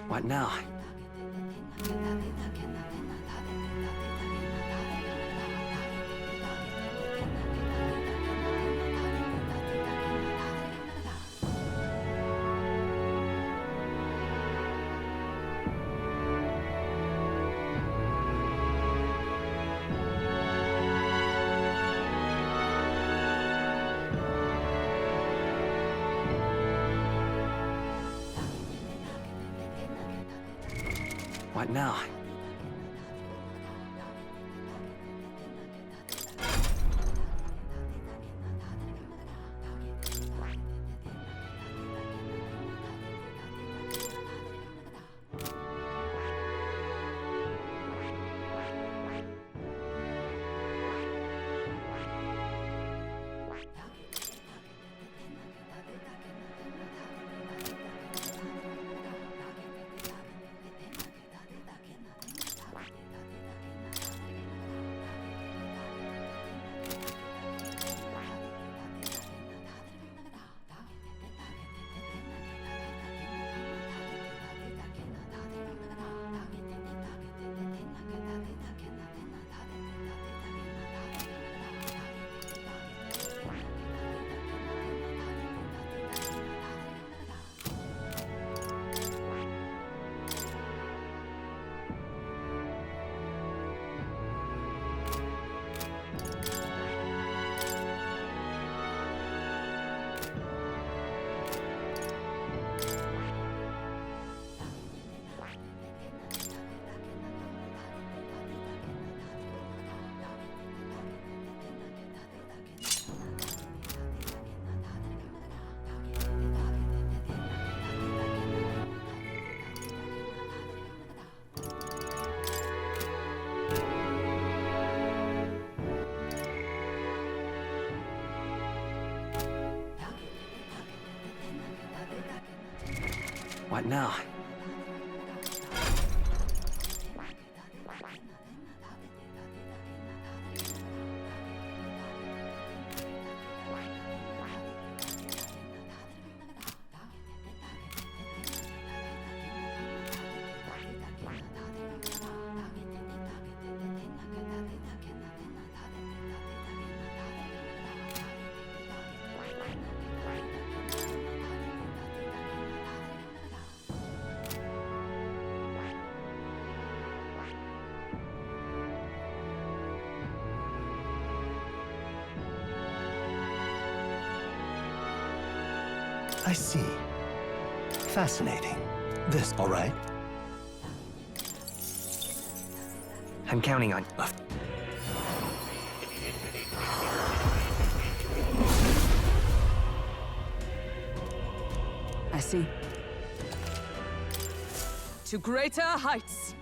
What now? What now? What now? I see. Fascinating. This, all right? I'm counting on... I see. To greater heights!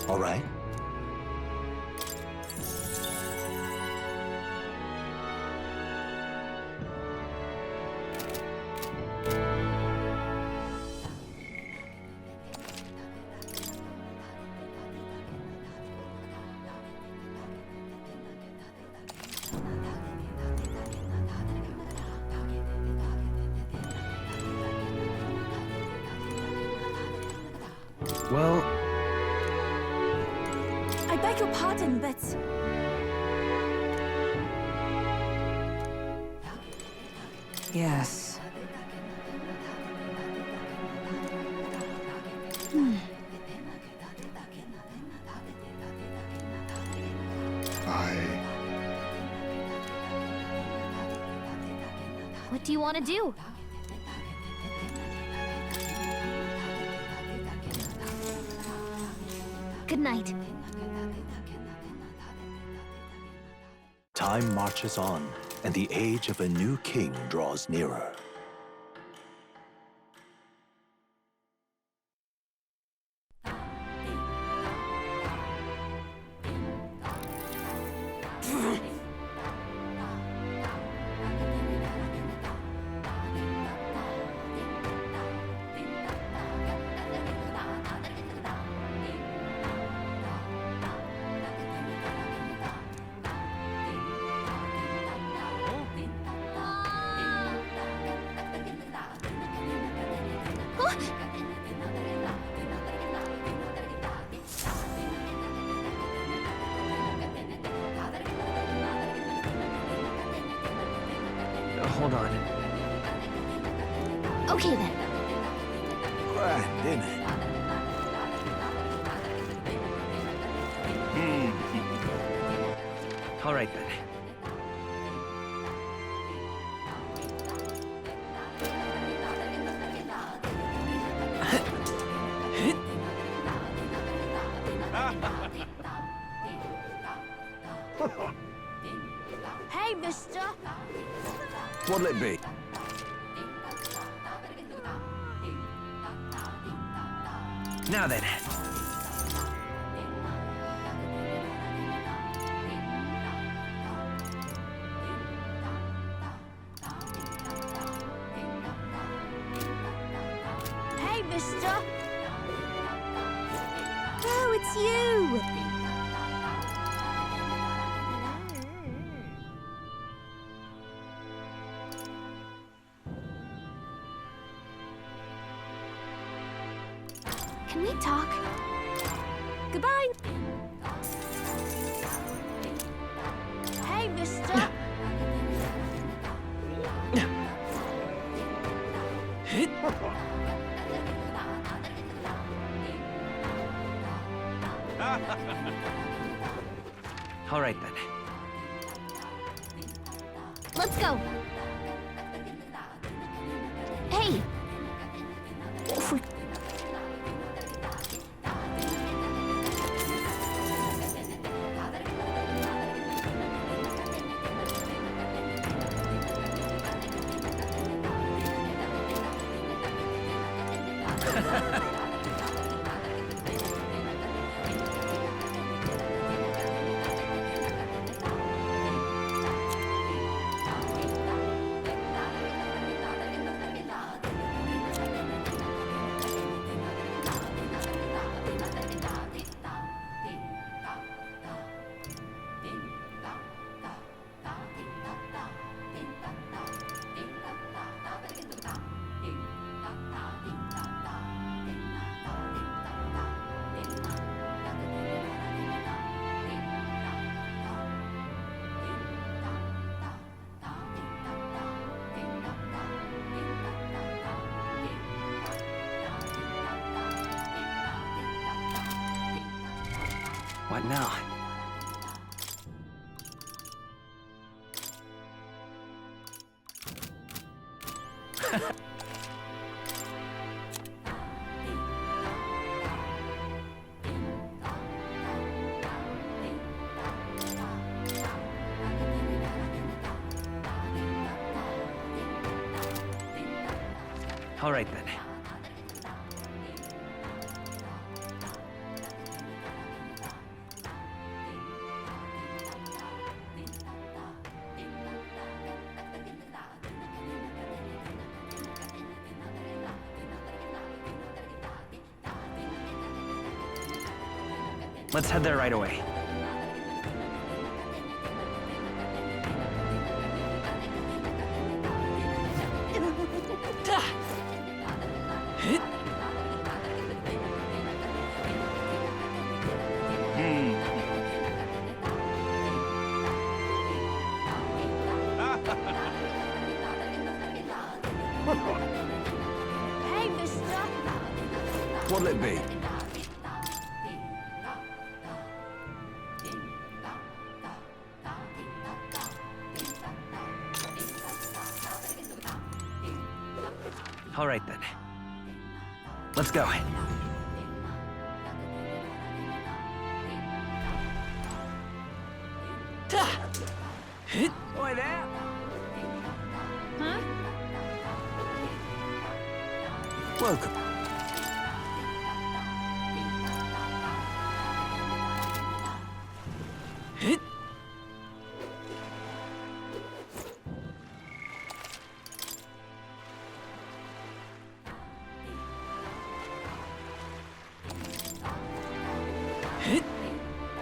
All right. Well... I beg your pardon, but... Yes. What do you want to do? Good night. Time marches on, and the age of a new king draws nearer. hold on. Okay then. Grand, isn't it? All right then. Hey, mister. What'll it be? Now then. Hey, mister. Oh, it's you. Can we talk? Goodbye. Hey, mister. All right then. Let's go. Hey. What now? All right then. Let's head there right away. Hey, mister. What'll it be? All right then. Let's go. Boy, there. Huh? Welcome.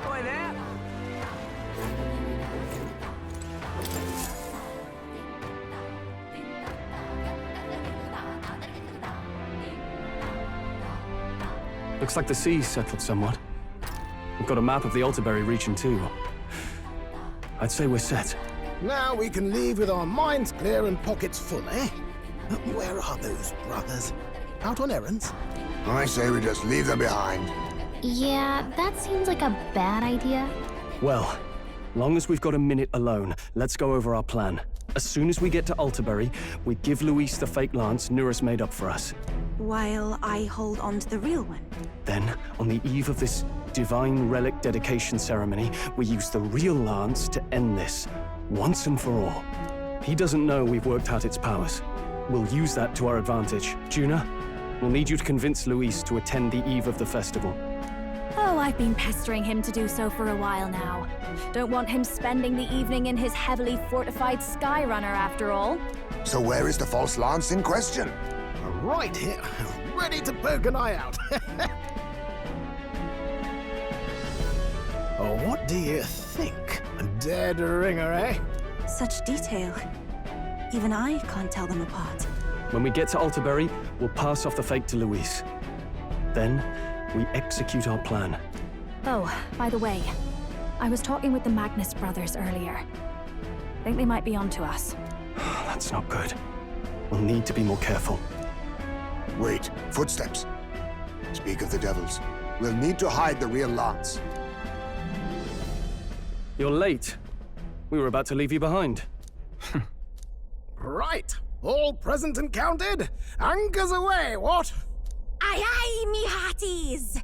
Boy, there. Looks like the sea's settled somewhat. We've got a map of the Altaberry region too. I'd say we're set. Now we can leave with our minds clear and pockets full, eh? Where are those brothers? Out on errands? I say we just leave them behind. Yeah, that seems like a bad idea. Well, long as we've got a minute alone, let's go over our plan. As soon as we get to Altabury, we give Luis the fake lance Nuris made up for us. While I hold on to the real one. Then, on the eve of this divine relic dedication ceremony, we use the real lance to end this, once and for all. He doesn't know we've worked out its powers. We'll use that to our advantage. Juna, we'll need you to convince Luis to attend the eve of the festival. Oh, I've been pestering him to do so for a while now. Don't want him spending the evening in his heavily fortified Skyrunner after all. So where is the false lance in question? Right here, ready to poke an eye out. Oh, what do you think? A dead ringer, eh? Such detail. Even I can't tell them apart. When we get to Altabury, we'll pass off the fake to Luis. Then, we execute our plan. Oh, by the way, I was talking with the Magnus brothers earlier. Think they might be onto us. That's not good. We'll need to be more careful. Wait, footsteps. Speak of the devils. We'll need to hide the real lance. You're late. We were about to leave you behind. Right, all present and counted. Anchors away, what? Aye aye, me hearties!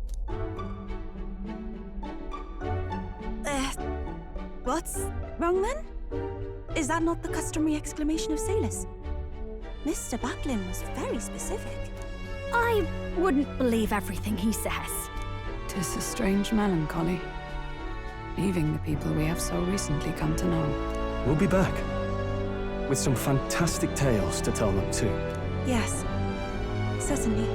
What's wrong then? Is that not the customary exclamation of sailors? Mr. Buckland was very specific. I wouldn't believe everything he says. 'Tis a strange melancholy, leaving the people we have so recently come to know. We'll be back. With some fantastic tales to tell them too. Yes, certainly.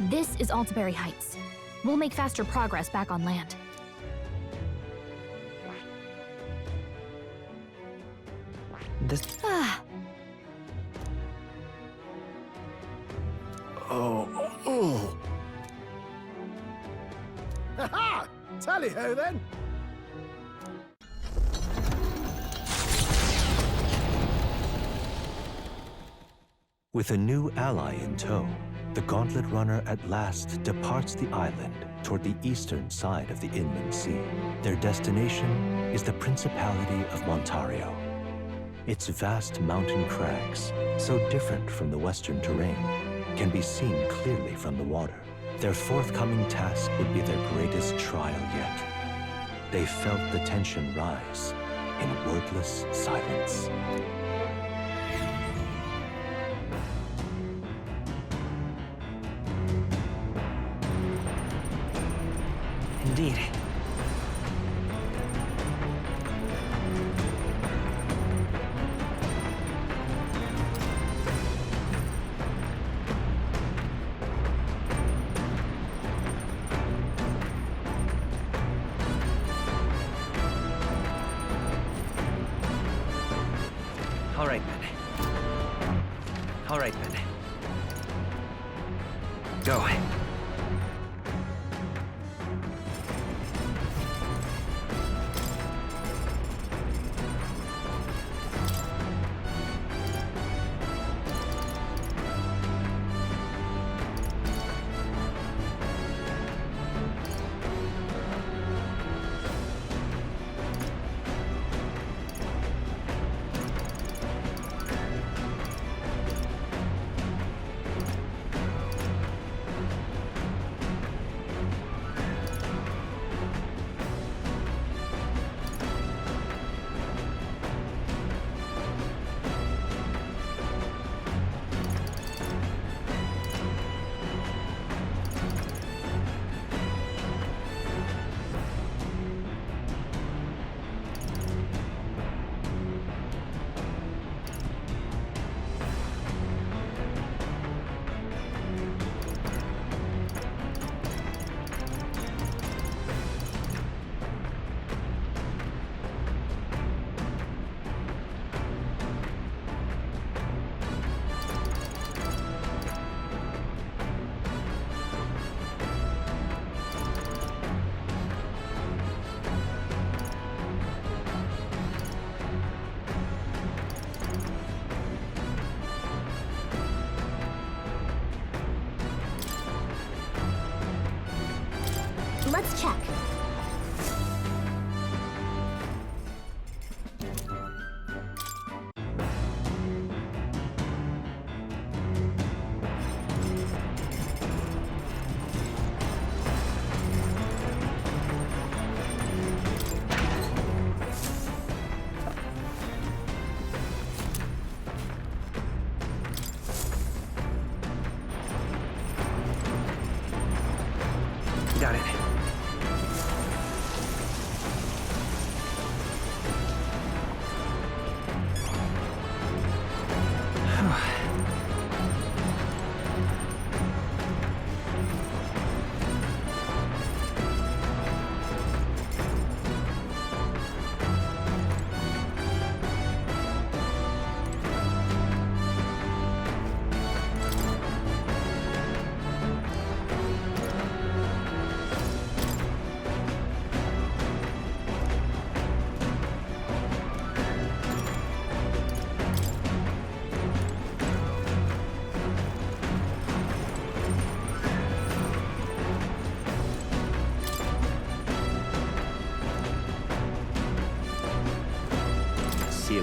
This is Altabury Heights. We'll make faster progress back on land. This... Oh. Ha-ha! Tally-ho, then. With a new ally in tow, the Gauntlet Runner at last departs the island toward the eastern side of the inland sea. Their destination is the Principality of Montario. Its vast mountain crags, so different from the western terrain, can be seen clearly from the water. Their forthcoming task would be their greatest trial yet. They felt the tension rise in wordless silence. Indeed. All right then. All right then. Go.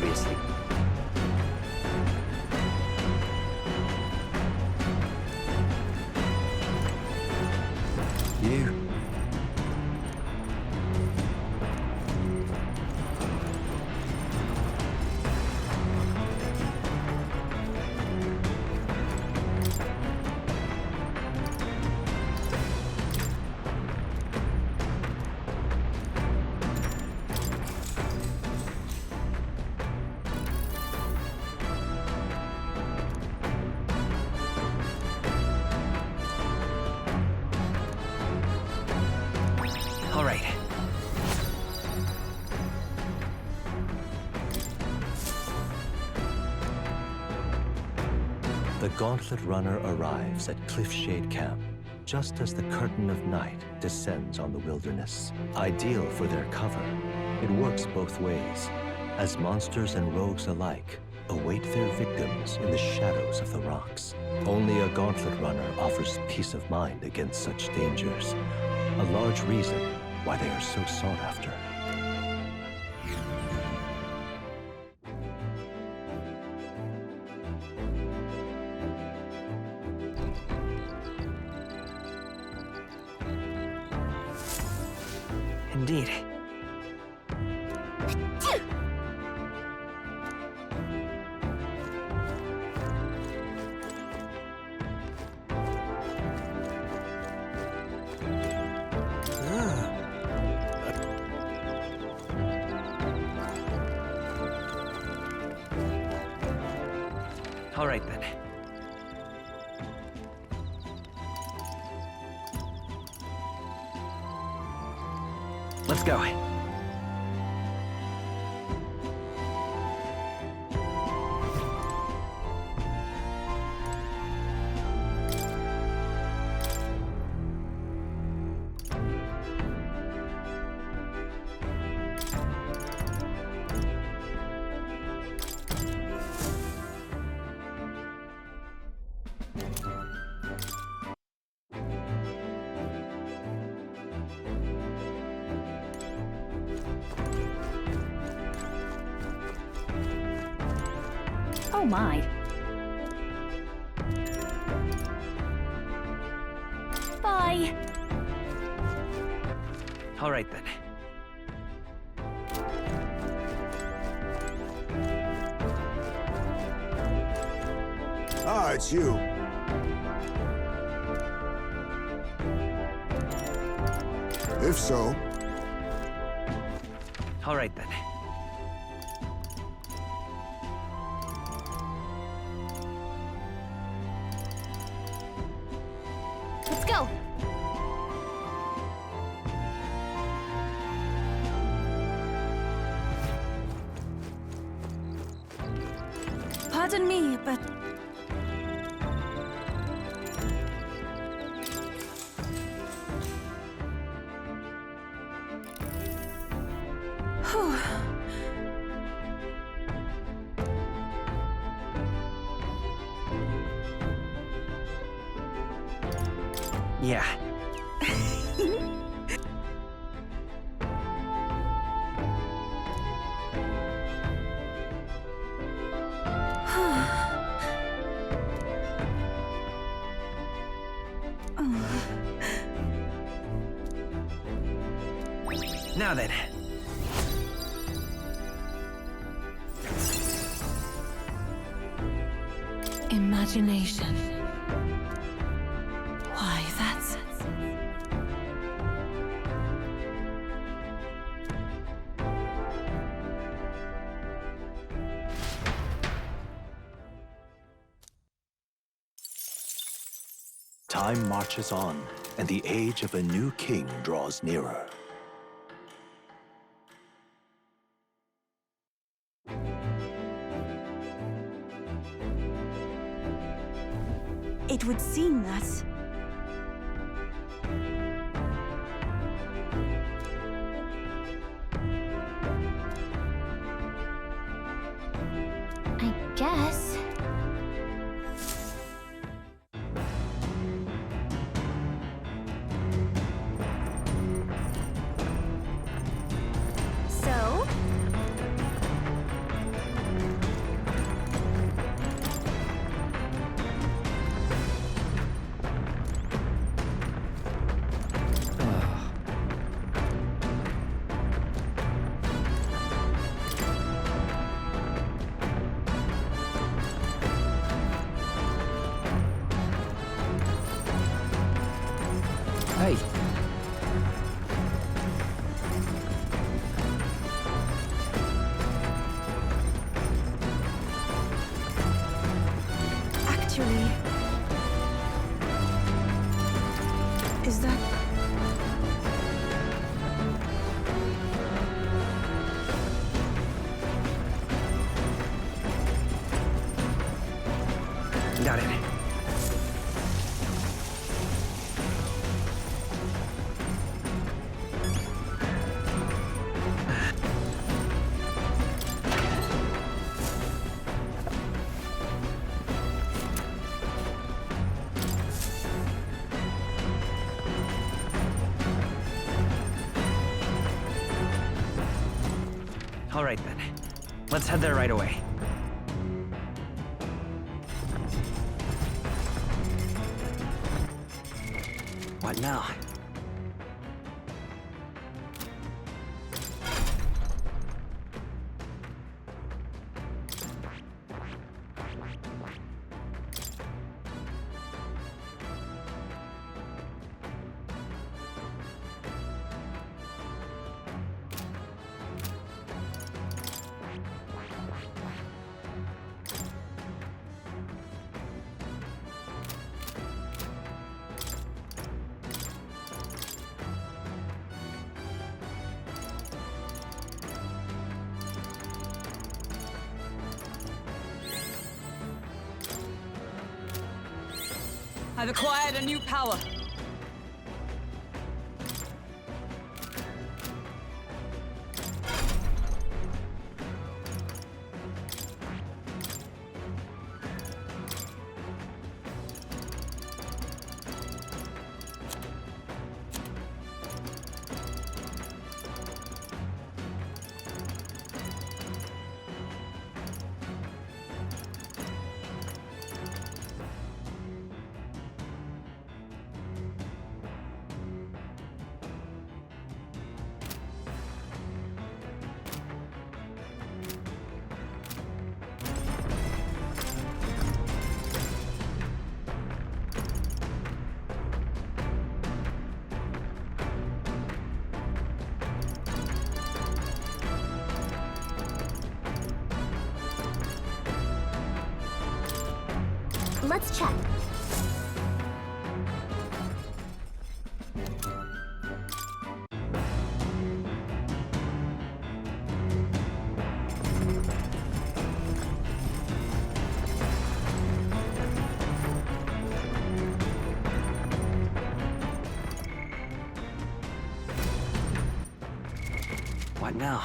obviously. You. All right. The Gauntlet Runner arrives at Cliffshade Camp, just as the curtain of night descends on the wilderness. Ideal for their cover, it works both ways, as monsters and rogues alike await their victims in the shadows of the rocks. Only a Gauntlet Runner offers peace of mind against such dangers, a large reason why they are so sought after. Indeed. All right, then. Let's go. Oh my. Bye. All right, then. Ah, it's you. If so, All right, then. Let's go. Pardon me, but Whew. Yeah. Now then. Imagination. Why, that's... Time marches on, and the age of a new king draws nearer. It would seem that I guess. So, Actually, Is that... Got it. All right, then. Let's head there right away. What now? I've acquired a new power. Let's check. What now?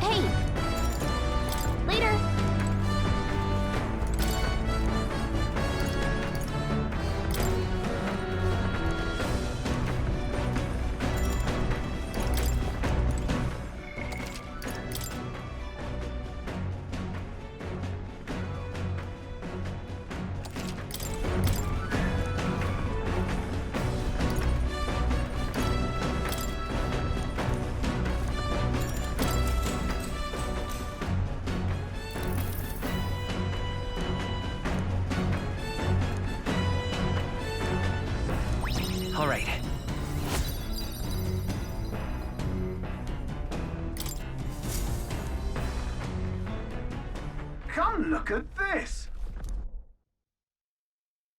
Hey! Later! All right. Come look at this!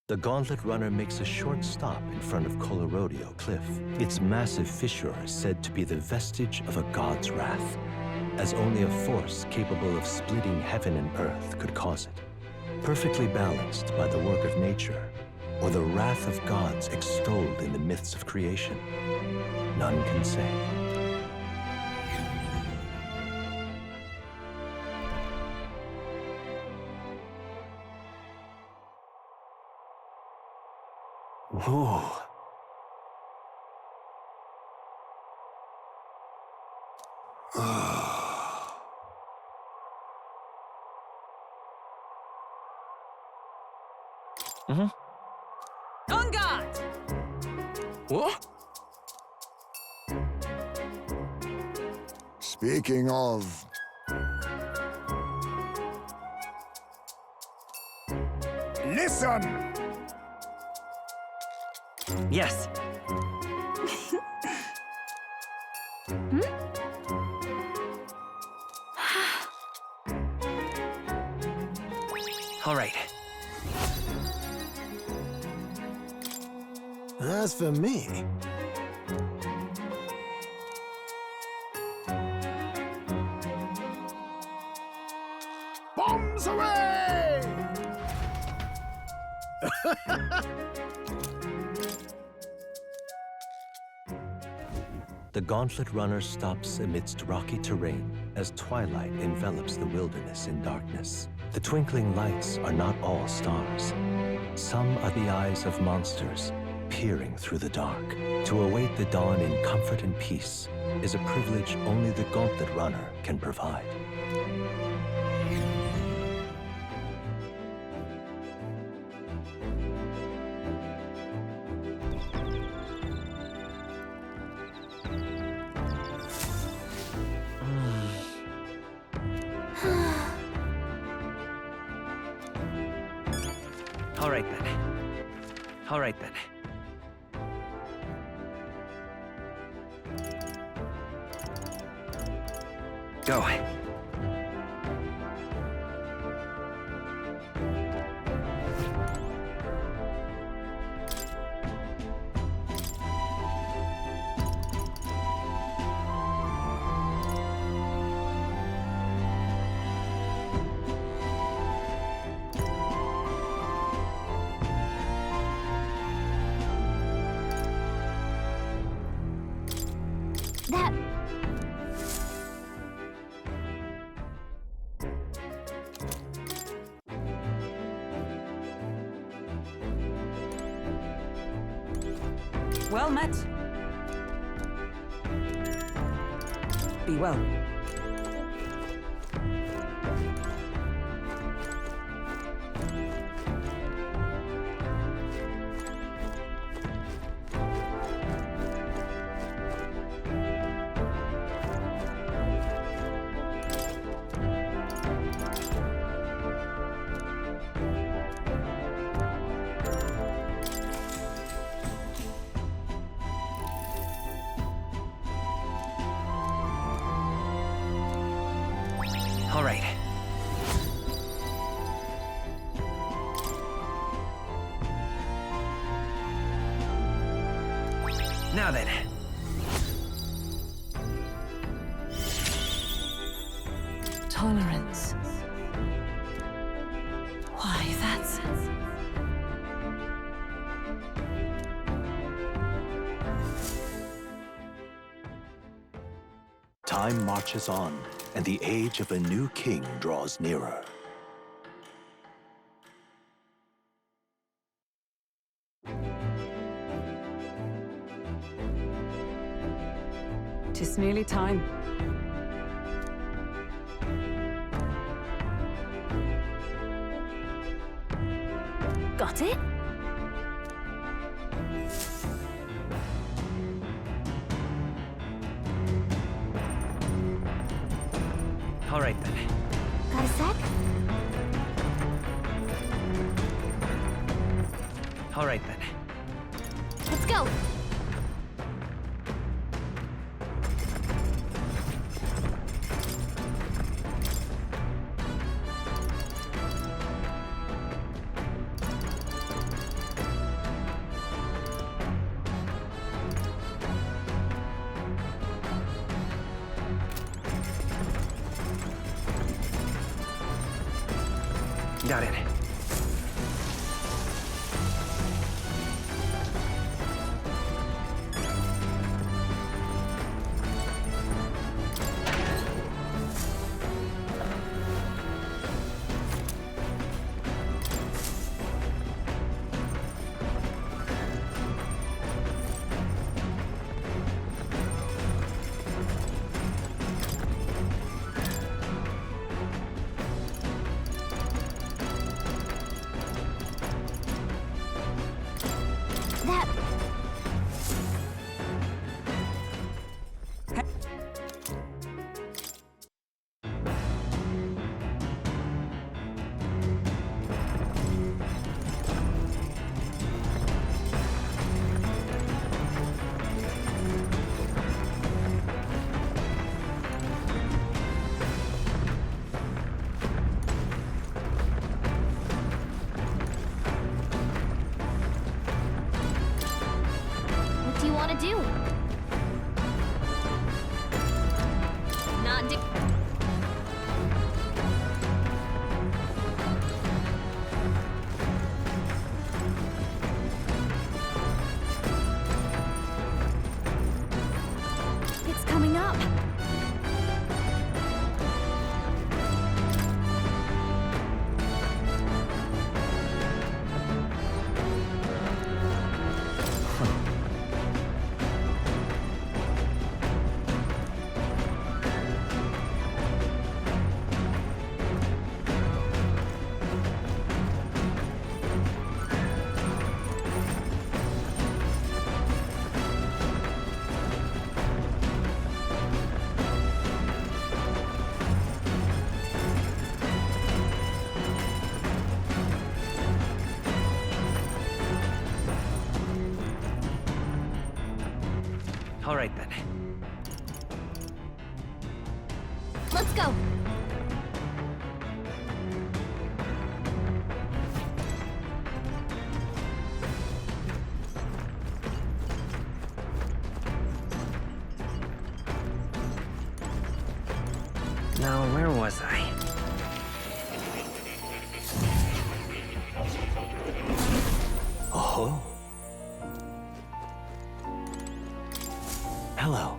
The Gauntlet Runner makes a short stop in front of Colorodeo Cliff. Its massive fissure is said to be the vestige of a god's wrath, as only a force capable of splitting heaven and earth could cause it. Perfectly balanced by the work of nature, or the wrath of gods extolled in the myths of creation, none can say. Whoa. On guard! What? Speaking of... Listen! Yes. All right. As for me, bombs away! The Gauntlet Runner stops amidst rocky terrain as twilight envelops the wilderness in darkness. The twinkling lights are not all stars. Some are the eyes of monsters peering through the dark. To await the dawn in comfort and peace is a privilege only the Gauntlet Runner can provide. All right then. All right then. Go. That... Well met. Be well. All right. Now then. Tolerance. Why, that's... Time marches on, and the age of a new king draws nearer. Tis nearly time. Got it? All right then. Got a sec? All right then. Let's go! Got it. want to do? Not do. It's coming up. All right then. Let's go. Now, where was I? Oh. Hello.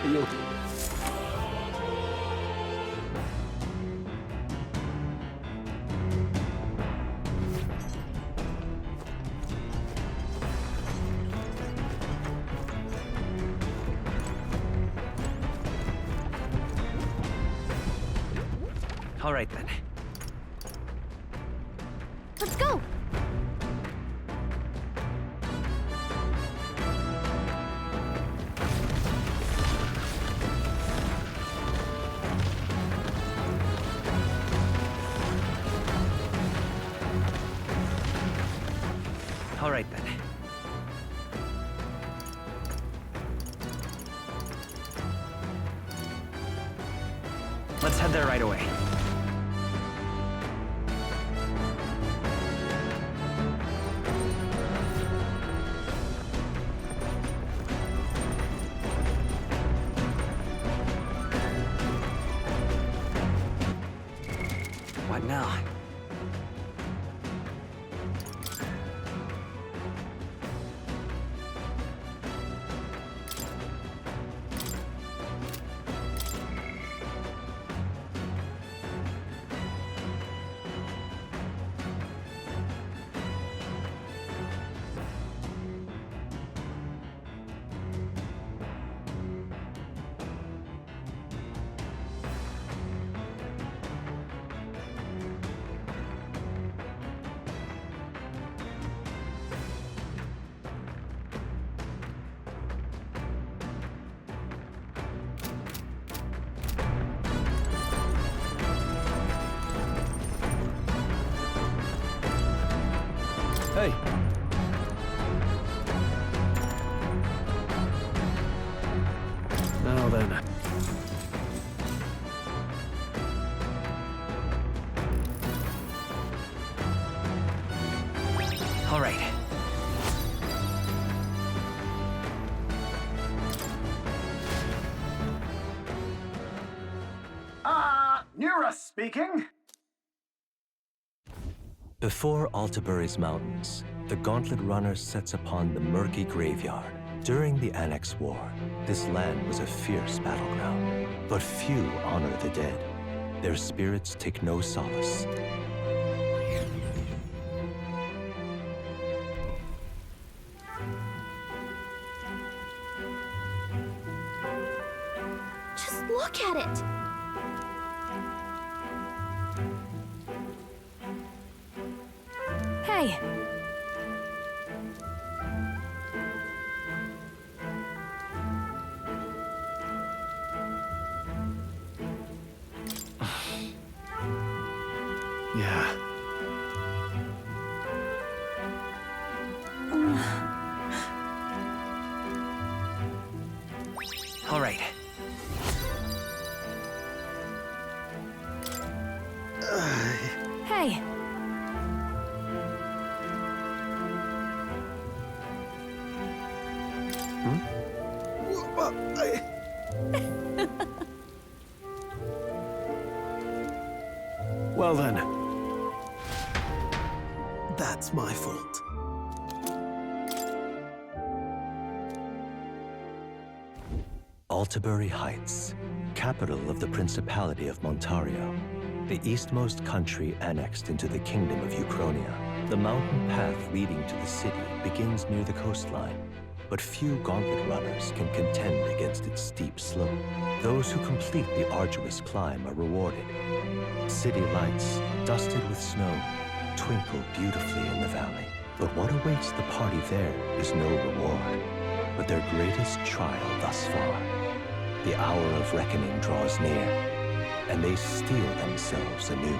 You. All right then. Let's go. All right then. Let's head there right away. What now? Hey. Now then. All right. speaking. Before Altabury's mountains, the Gauntlet Runner sets upon the murky graveyard. During the Annex War, this land was a fierce battleground, but few honor the dead. Their spirits take no solace. Just look at it! Hey! Yeah. All right. Hey! Well then. That's my fault. Altabury Heights, capital of the Principality of Montario, the eastmost country annexed into the Kingdom of Uchronia. The mountain path leading to the city begins near the coastline, but few Gauntlet runners can contend against its steep slope. Those who complete the arduous climb are rewarded. City lights, dusted with snow, twinkle beautifully in the valley. But what awaits the party there is no reward, but their greatest trial thus far. The hour of reckoning draws near, and they steel themselves anew.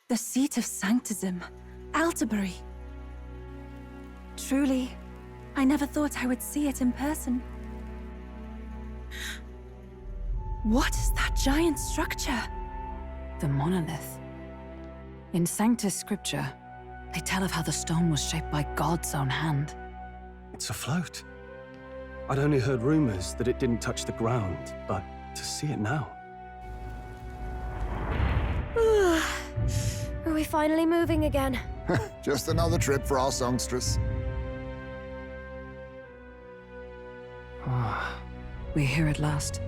The seat of sanctism, Altabury. Truly, I never thought I would see it in person. What is that giant structure? The monolith. In Sanctus Scripture, they tell of how the stone was shaped by God's own hand. It's afloat. I'd only heard rumors that it didn't touch the ground, but to see it now. Are we finally moving again? Just another trip for our songstress. We're here at last.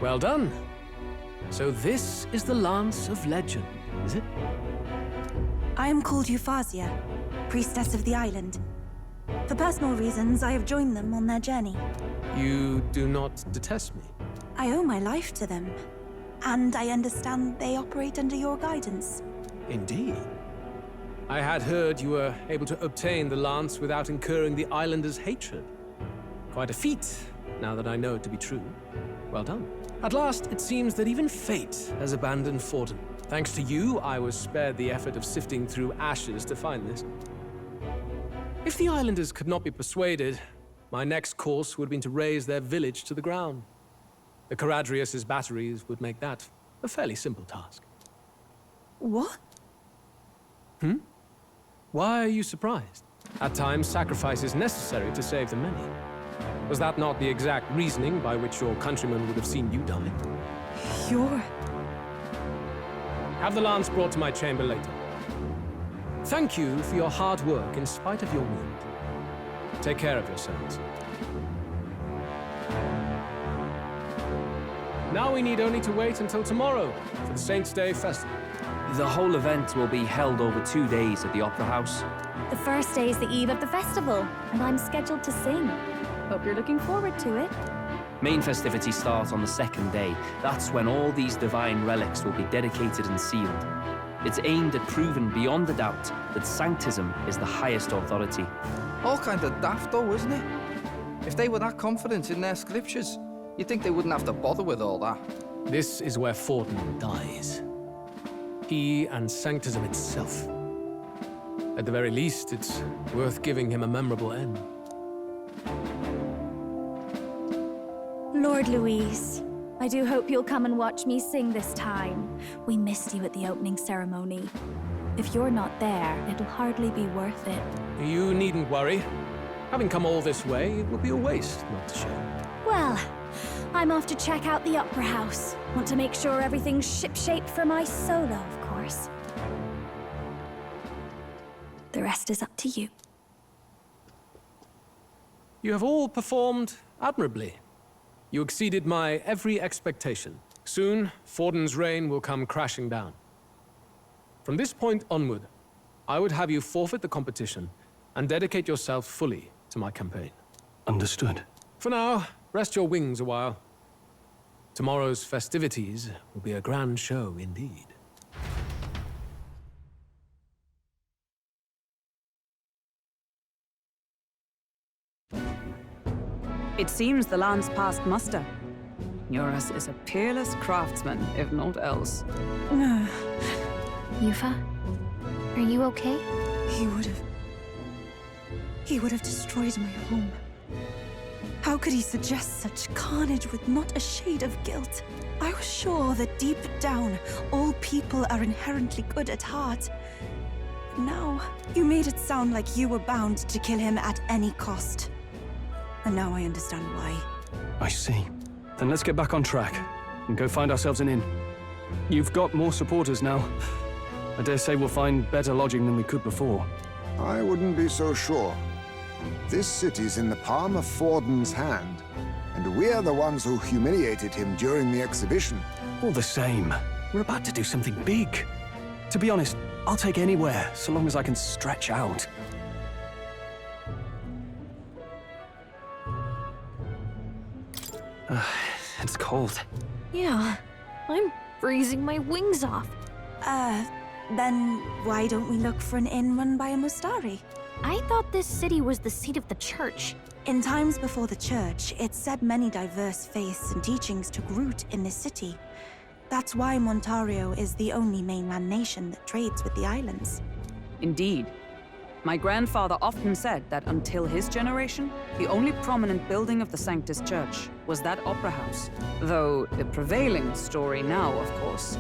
Well done. So this is the Lance of Legend, is it? I am called Euphazia, priestess of the island. For personal reasons, I have joined them on their journey. You do not detest me. I owe my life to them, and I understand they operate under your guidance. Indeed. I had heard you were able to obtain the lance without incurring the islanders' hatred. Quite a feat, now that I know it to be true. Well done. At last, it seems that even fate has abandoned Fortin. Thanks to you, I was spared the effort of sifting through ashes to find this. If the islanders could not be persuaded, my next course would have been to raze their village to the ground. The Caradrius' batteries would make that a fairly simple task. What? Why are you surprised? At times, sacrifice is necessary to save the many. Was that not the exact reasoning by which your countrymen would have seen you die? You're... Have the lance brought to my chamber later. Thank you for your hard work in spite of your wound. Take care of yourselves. Now we need only to wait until tomorrow for the Saints' Day Festival. The whole event will be held over 2 days at the Opera House. The first day is the eve of the festival, and I'm scheduled to sing. Hope you're looking forward to it. Main festivities start on the second day. That's when all these divine relics will be dedicated and sealed. It's aimed at proving beyond a doubt that Sanctism is the highest authority. All kind of daft though, isn't it? If they were that confident in their scriptures, you'd think they wouldn't have to bother with all that. This is where Forden dies. He and Sanctism itself. At the very least, it's worth giving him a memorable end. Lord Louise, I do hope you'll come and watch me sing this time. We missed you at the opening ceremony. If you're not there, it'll hardly be worth it. You needn't worry. Having come all this way, it would be a waste not to show. Well, I'm off to check out the Opera House. Want to make sure everything's shipshape for my solo, of course. The rest is up to you. You have all performed admirably. You exceeded my every expectation. Soon, Forden's reign will come crashing down. From this point onward, I would have you forfeit the competition and dedicate yourself fully to my campaign. Understood. For now, rest your wings a while. Tomorrow's festivities will be a grand show indeed. It seems the land's passed muster. Eurus is a peerless craftsman, if not else. Yufa? Are you okay? He would have destroyed my home. How could he suggest such carnage with not a shade of guilt? I was sure that deep down, all people are inherently good at heart. Now, you made it sound like you were bound to kill him at any cost. And now I understand why. I see. Then let's get back on track and go find ourselves an inn. You've got more supporters now. I dare say we'll find better lodging than we could before. I wouldn't be so sure. This city's in the palm of Forden's hand, and we're the ones who humiliated him during the exhibition. All the same, we're about to do something big. To be honest, I'll take anywhere, so long as I can stretch out. It's cold. Yeah, I'm freezing my wings off. Then why don't we look for an inn run by a Mustari? I thought this city was the seat of the church. In times before the church, it said many diverse faiths and teachings took root in this city. That's why Montario is the only mainland nation that trades with the islands. Indeed. My grandfather often said that until his generation, the only prominent building of the Sanctus Church was that opera house. Though the prevailing story now, of course,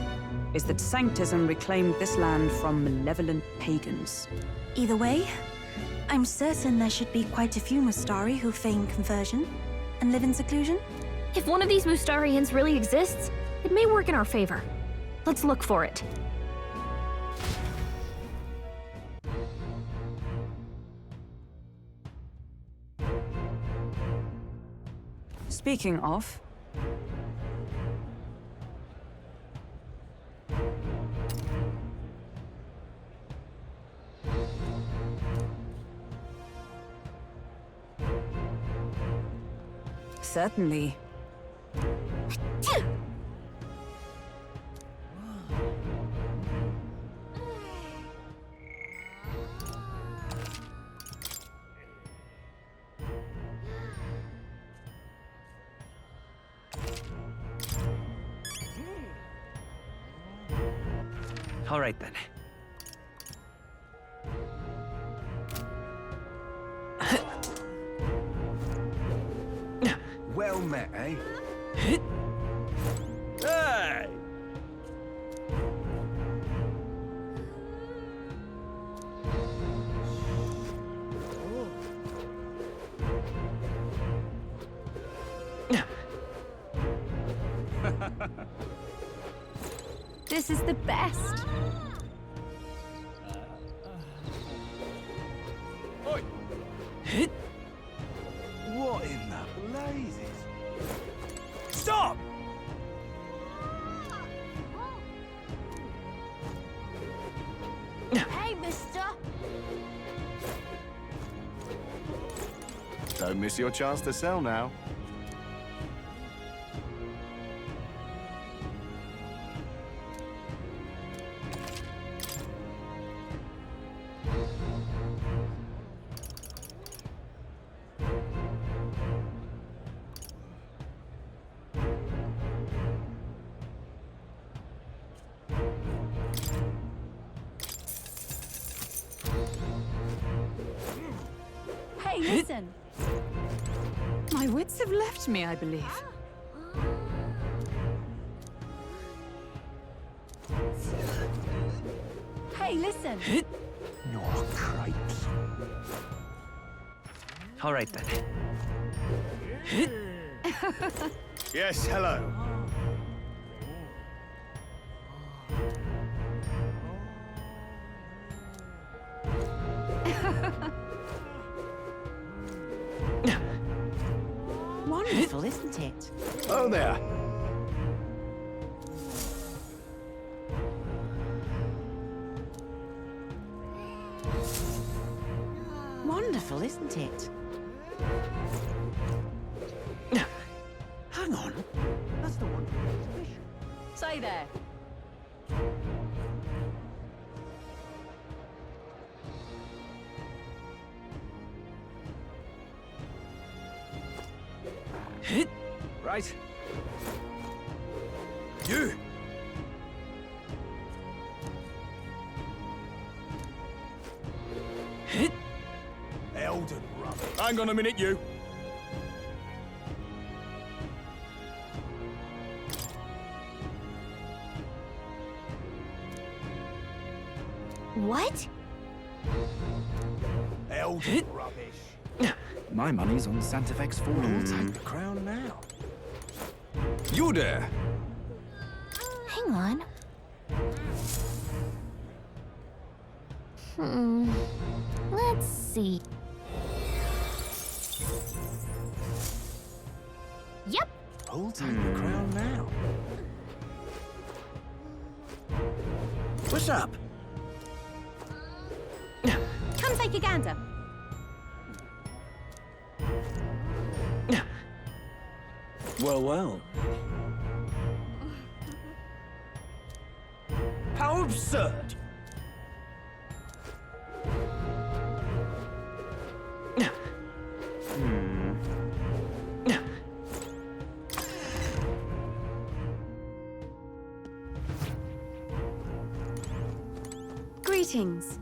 is that Sanctism reclaimed this land from malevolent pagans. Either way, I'm certain there should be quite a few Mustari who feign conversion and live in seclusion. If one of these Mustarians really exists, it may work in our favor. Let's look for it. Speaking of... Certainly. All right, then. Well met, eh? Hey! This is the best. Oi! What in the blazes? Stop! Hey, mister! Don't miss your chance to sell now. Hey, listen. My wits have left me, I believe. Hey, listen. Oh, cripes. All right then. Yes, hello. Wonderful, isn't it? Oh there. Wonderful, isn't it? Hang on. That's the one. Say there. Right. You! Elden rubbish. Hang on a minute, you. What? Elden rubbish. My money's on Santa Fe's fall. I'll take the crown now. You there! Hang on. Let's see. Yep. I'll take the crown now. What's up? Come take a gander. Well, well. How absurd! Greetings.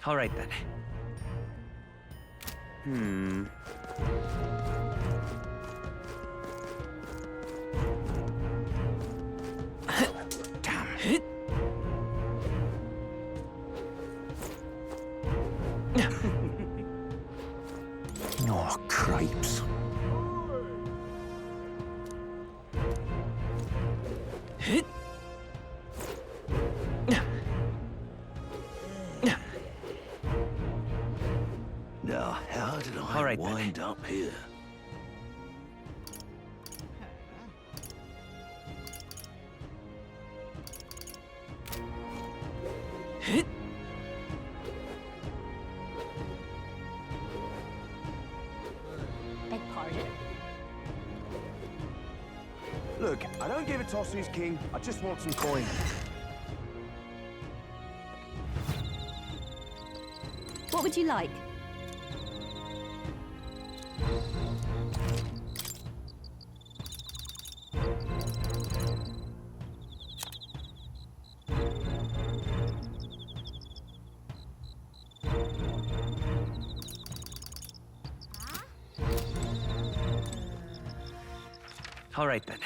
All right then. Oh, cripes. Now, how did I wind up here? Beg pardon? Look, I don't give a toss who's king. I just want some coin. What would you like? All right then.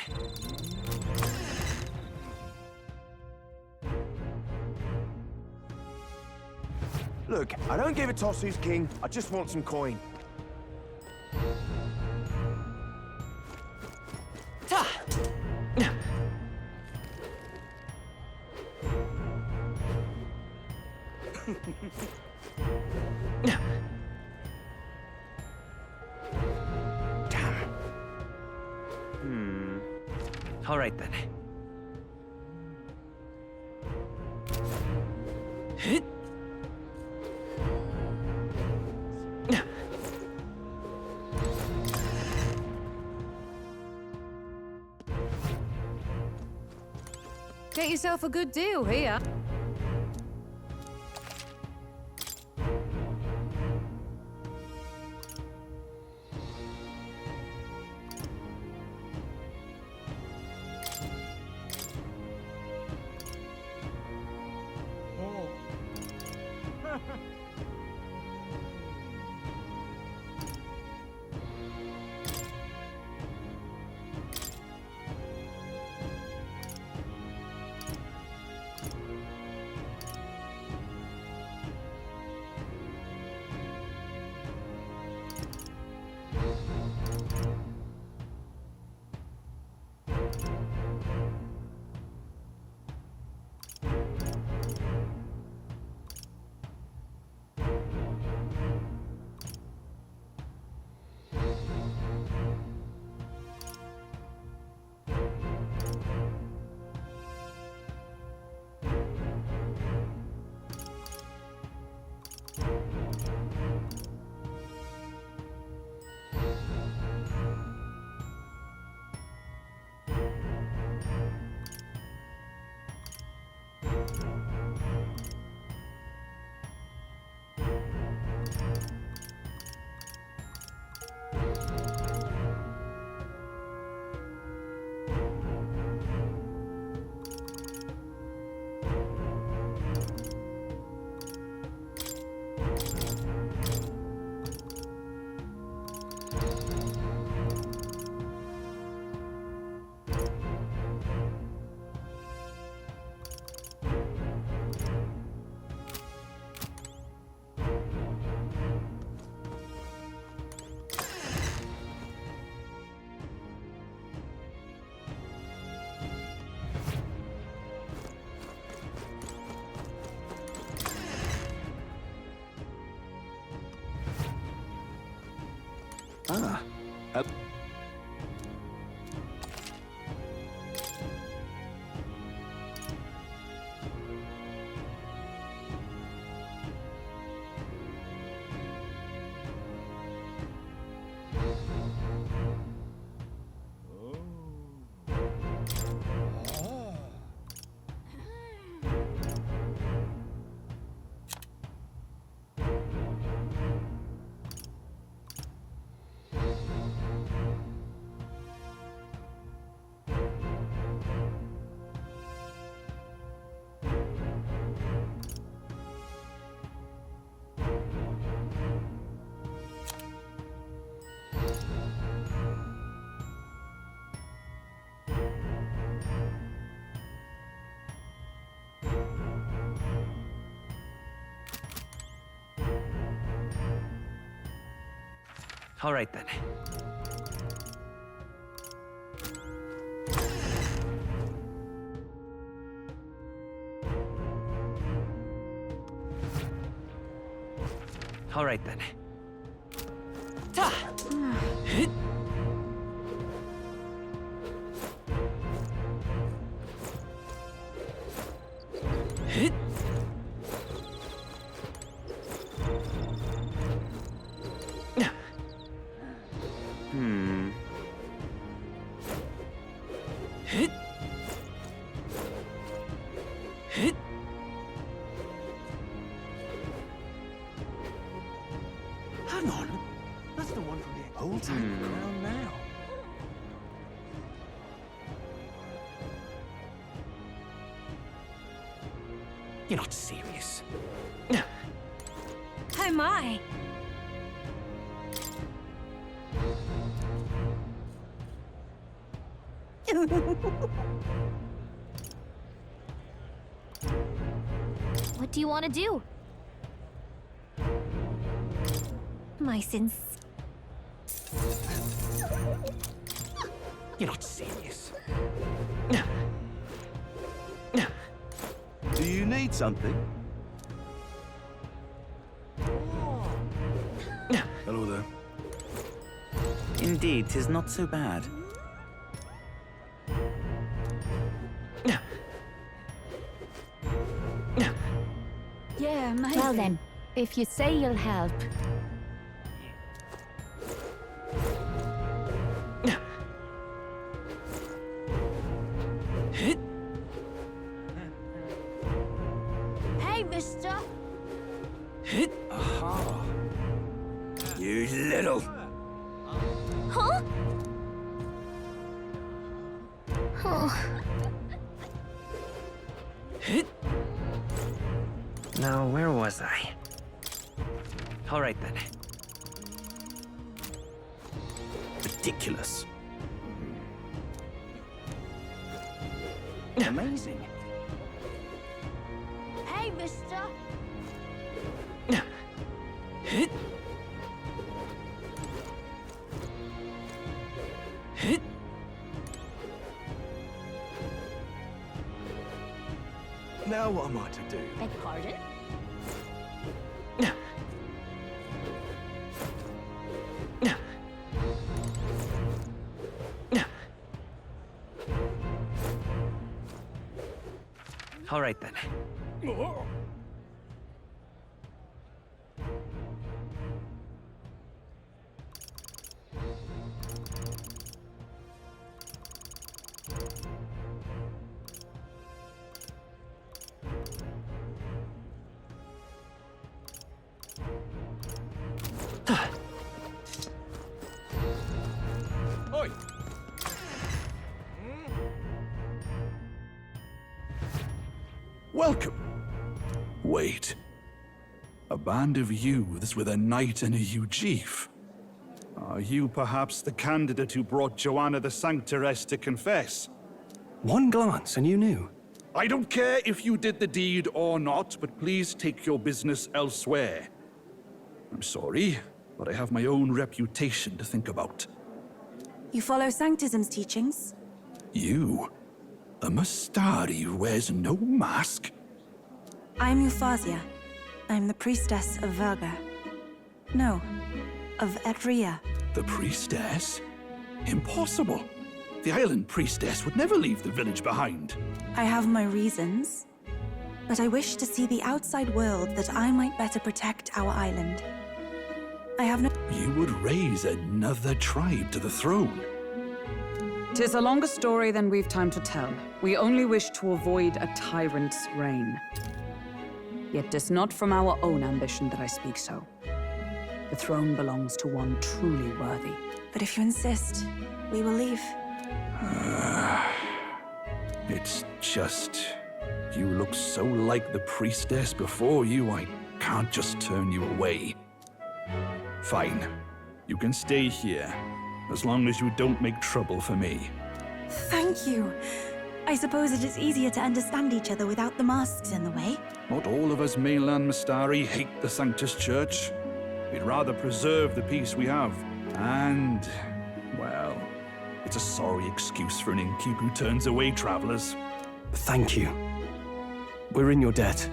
Look, I don't give a toss who's king. I just want some coin. All right then. Get yourself a good deal here. Ah. All right then. All right then. Ta! Hit! Hit! Hit! Hit! Hang on. That's the one from the whole time around now. You're not serious. Oh my! What do you want to do? My sins. You're not serious. Do you need something? Hello there. Indeed, 'tis not so bad. Yeah, amazing. Well then, if you say you'll help. Hit! Hey, mister! Hit! Aha! You little... Huh? Oh. Hit! Now, where was I? All right then. Ridiculous. Amazing. Hey, mister! Hit! Hit! Now what am I to do? Beg pardon? All right then. Oi! Welcome. Wait. A band of youths with a knight and a Ujief. Are you perhaps the candidate who brought Joanna the Sanctoress to confess? One glance and you knew. I don't care if you did the deed or not, but please take your business elsewhere. I'm sorry, but I have my own reputation to think about. You follow Sanctism's teachings? You? A Mustari who wears no mask? I'm Euphausia. I'm the priestess of Verga. No, of Etria. The priestess? Impossible. The island priestess would never leave the village behind. I have my reasons, but I wish to see the outside world that I might better protect our island. I have no— You would raise another tribe to the throne. 'Tis a longer story than we've time to tell. We only wish to avoid a tyrant's reign. Yet 'tis not from our own ambition that I speak so. The throne belongs to one truly worthy. But if you insist, we will leave. It's just... You look so like the priestess before you, I can't just turn you away. Fine. You can stay here, as long as you don't make trouble for me. Thank you. I suppose it is easier to understand each other without the masks in the way. Not all of us mainland Mustari hate the Sanctus Church. We'd rather preserve the peace we have. And, well, it's a sorry excuse for an innkeep who turns away travelers. Thank you. We're in your debt.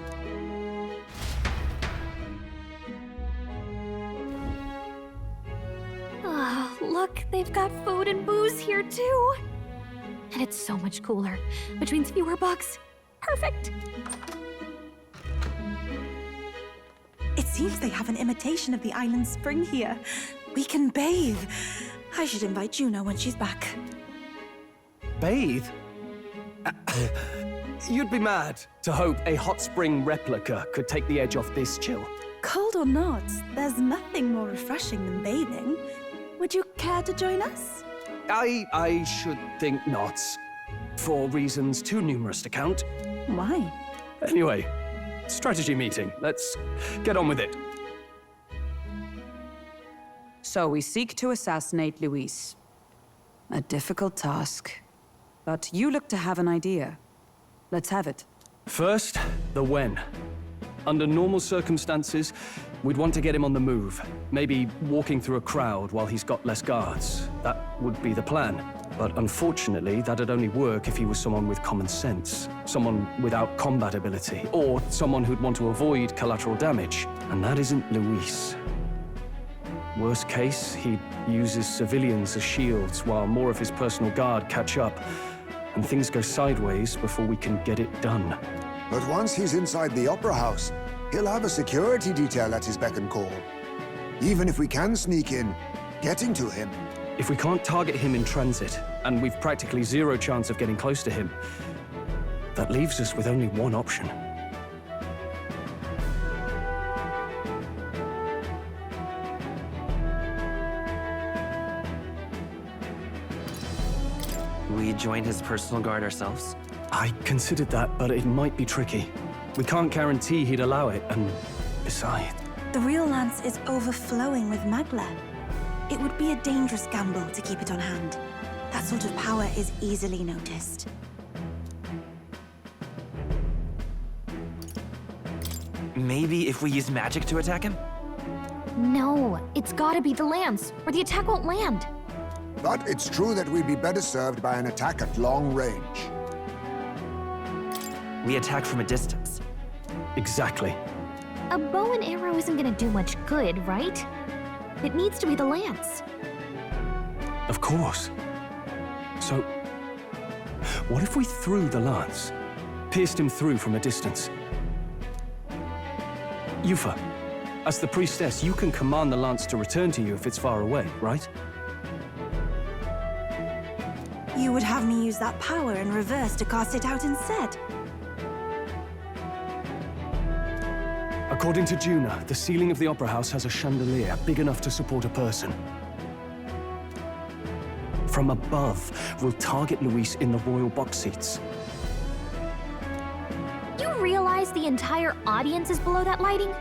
Ah, look, they've got food and booze here too. And it's so much cooler, which means fewer bugs. Perfect. It seems they have an imitation of the island spring here. We can bathe. I should invite Juno when she's back. Bathe? You'd be mad to hope a hot spring replica could take the edge off this chill. Cold or not, there's nothing more refreshing than bathing. Would you care to join us? I should think not. For reasons too numerous to count. Why? Anyway, strategy meeting. Let's get on with it. So we seek to assassinate Luis. A difficult task. But you look to have an idea. Let's have it. First, the when. Under normal circumstances, we'd want to get him on the move. Maybe walking through a crowd while he's got less guards. That would be the plan. But unfortunately, that'd only work if he was someone with common sense. Someone without combat ability. Or someone who'd want to avoid collateral damage. And that isn't Luis. Worst case, he uses civilians as shields while more of his personal guard catch up. And things go sideways before we can get it done. But once he's inside the Opera House, he'll have a security detail at his beck and call. Even if we can sneak in, getting to him. If we can't target him in transit, and we've practically zero chance of getting close to him, that leaves us with only one option. We join his personal guard ourselves? I considered that, but it might be tricky. We can't guarantee he'd allow it, and besides... The real lance is overflowing with Magla. It would be a dangerous gamble to keep it on hand. That sort of power is easily noticed. Maybe if we use magic to attack him? No, it's gotta be the lance, or the attack won't land. But it's true that we'd be better served by an attack at long range. We attack from a distance. Exactly. A bow and arrow isn't gonna do much good, right? It needs to be the lance. Of course. So, what if we threw the lance? Pierced him through from a distance? Yufa, as the priestess, you can command the lance to return to you if it's far away, right? You would have me use that power in reverse to cast it out instead. According to Juna, the ceiling of the Opera House has a chandelier big enough to support a person. From above, we'll target Luis in the royal box seats. You realize the entire audience is below that lighting?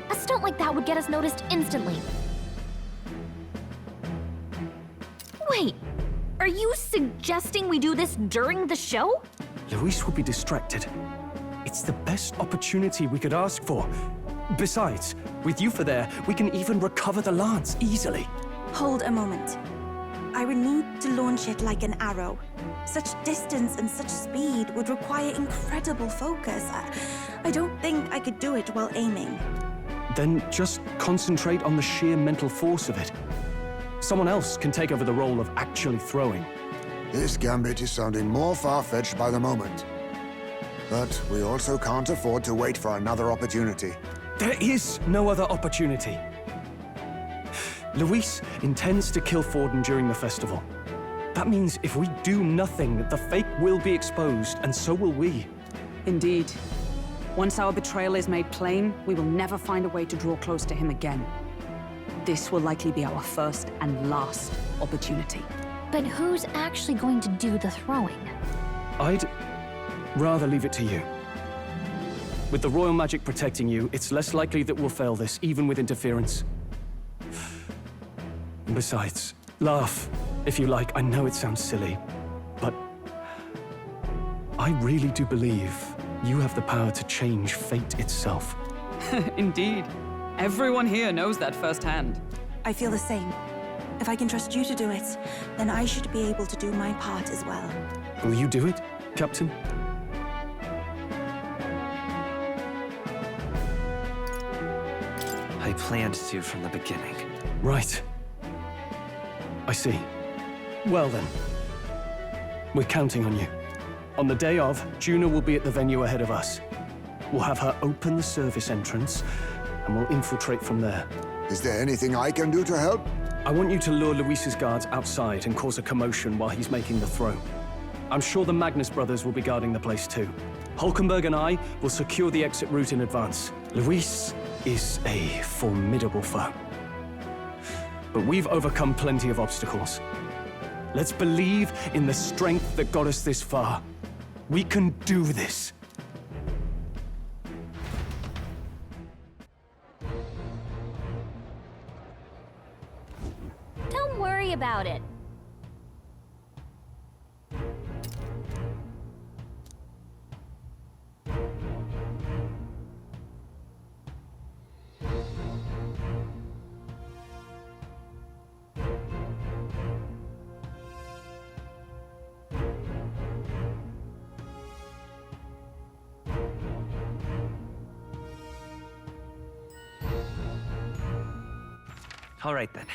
A stunt like that would get us noticed instantly. Wait, are you suggesting we do this during the show? Luis will be distracted. It's the best opportunity we could ask for. Besides, with Yufa there, we can even recover the lance easily. Hold a moment. I would need to launch it like an arrow. Such distance and such speed would require incredible focus. I don't think I could do it while aiming. Then just concentrate on the sheer mental force of it. Someone else can take over the role of actually throwing. This gambit is sounding more far-fetched by the moment. But we also can't afford to wait for another opportunity. There is no other opportunity. Luis intends to kill Forden during the festival. That means if we do nothing, the fake will be exposed, and so will we. Indeed. Once our betrayal is made plain, we will never find a way to draw close to him again. This will likely be our first and last opportunity. But who's actually going to do the throwing? I'd rather leave it to you. With the royal magic protecting you, it's less likely that we'll fail this, even with interference. And besides, laugh, if you like. I know it sounds silly, but I really do believe you have the power to change fate itself. Indeed. Everyone here knows that firsthand. I feel the same. If I can trust you to do it, then I should be able to do my part as well. Will you do it, Captain? I planned to from the beginning. Right. I see. Well then. We're counting on you. On the day of, Juna will be at the venue ahead of us. We'll have her open the service entrance, and we'll infiltrate from there. Is there anything I can do to help? I want you to lure Luis's guards outside and cause a commotion while he's making the throw. I'm sure the Magnus brothers will be guarding the place too. Hulkenberg and I will secure the exit route in advance. Luis is a formidable foe. But we've overcome plenty of obstacles. Let's believe in the strength that got us this far. We can do this. Don't worry about it. All right, then.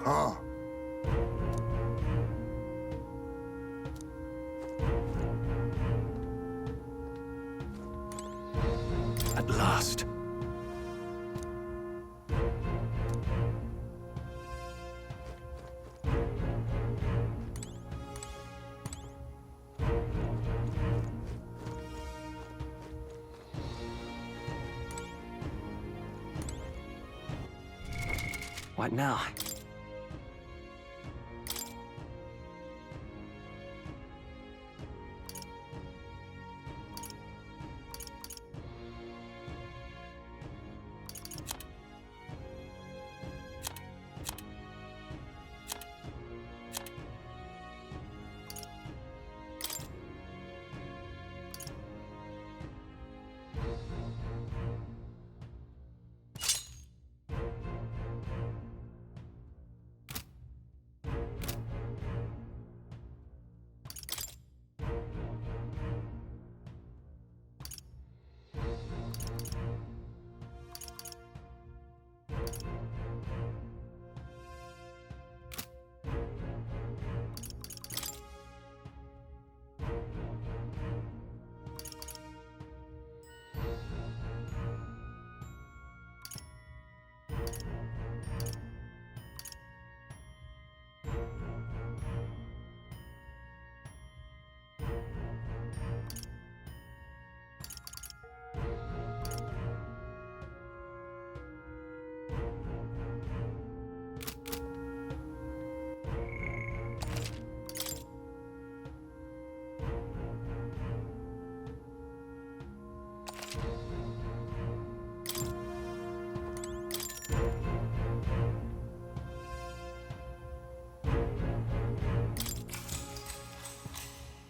Ah. At last. What now?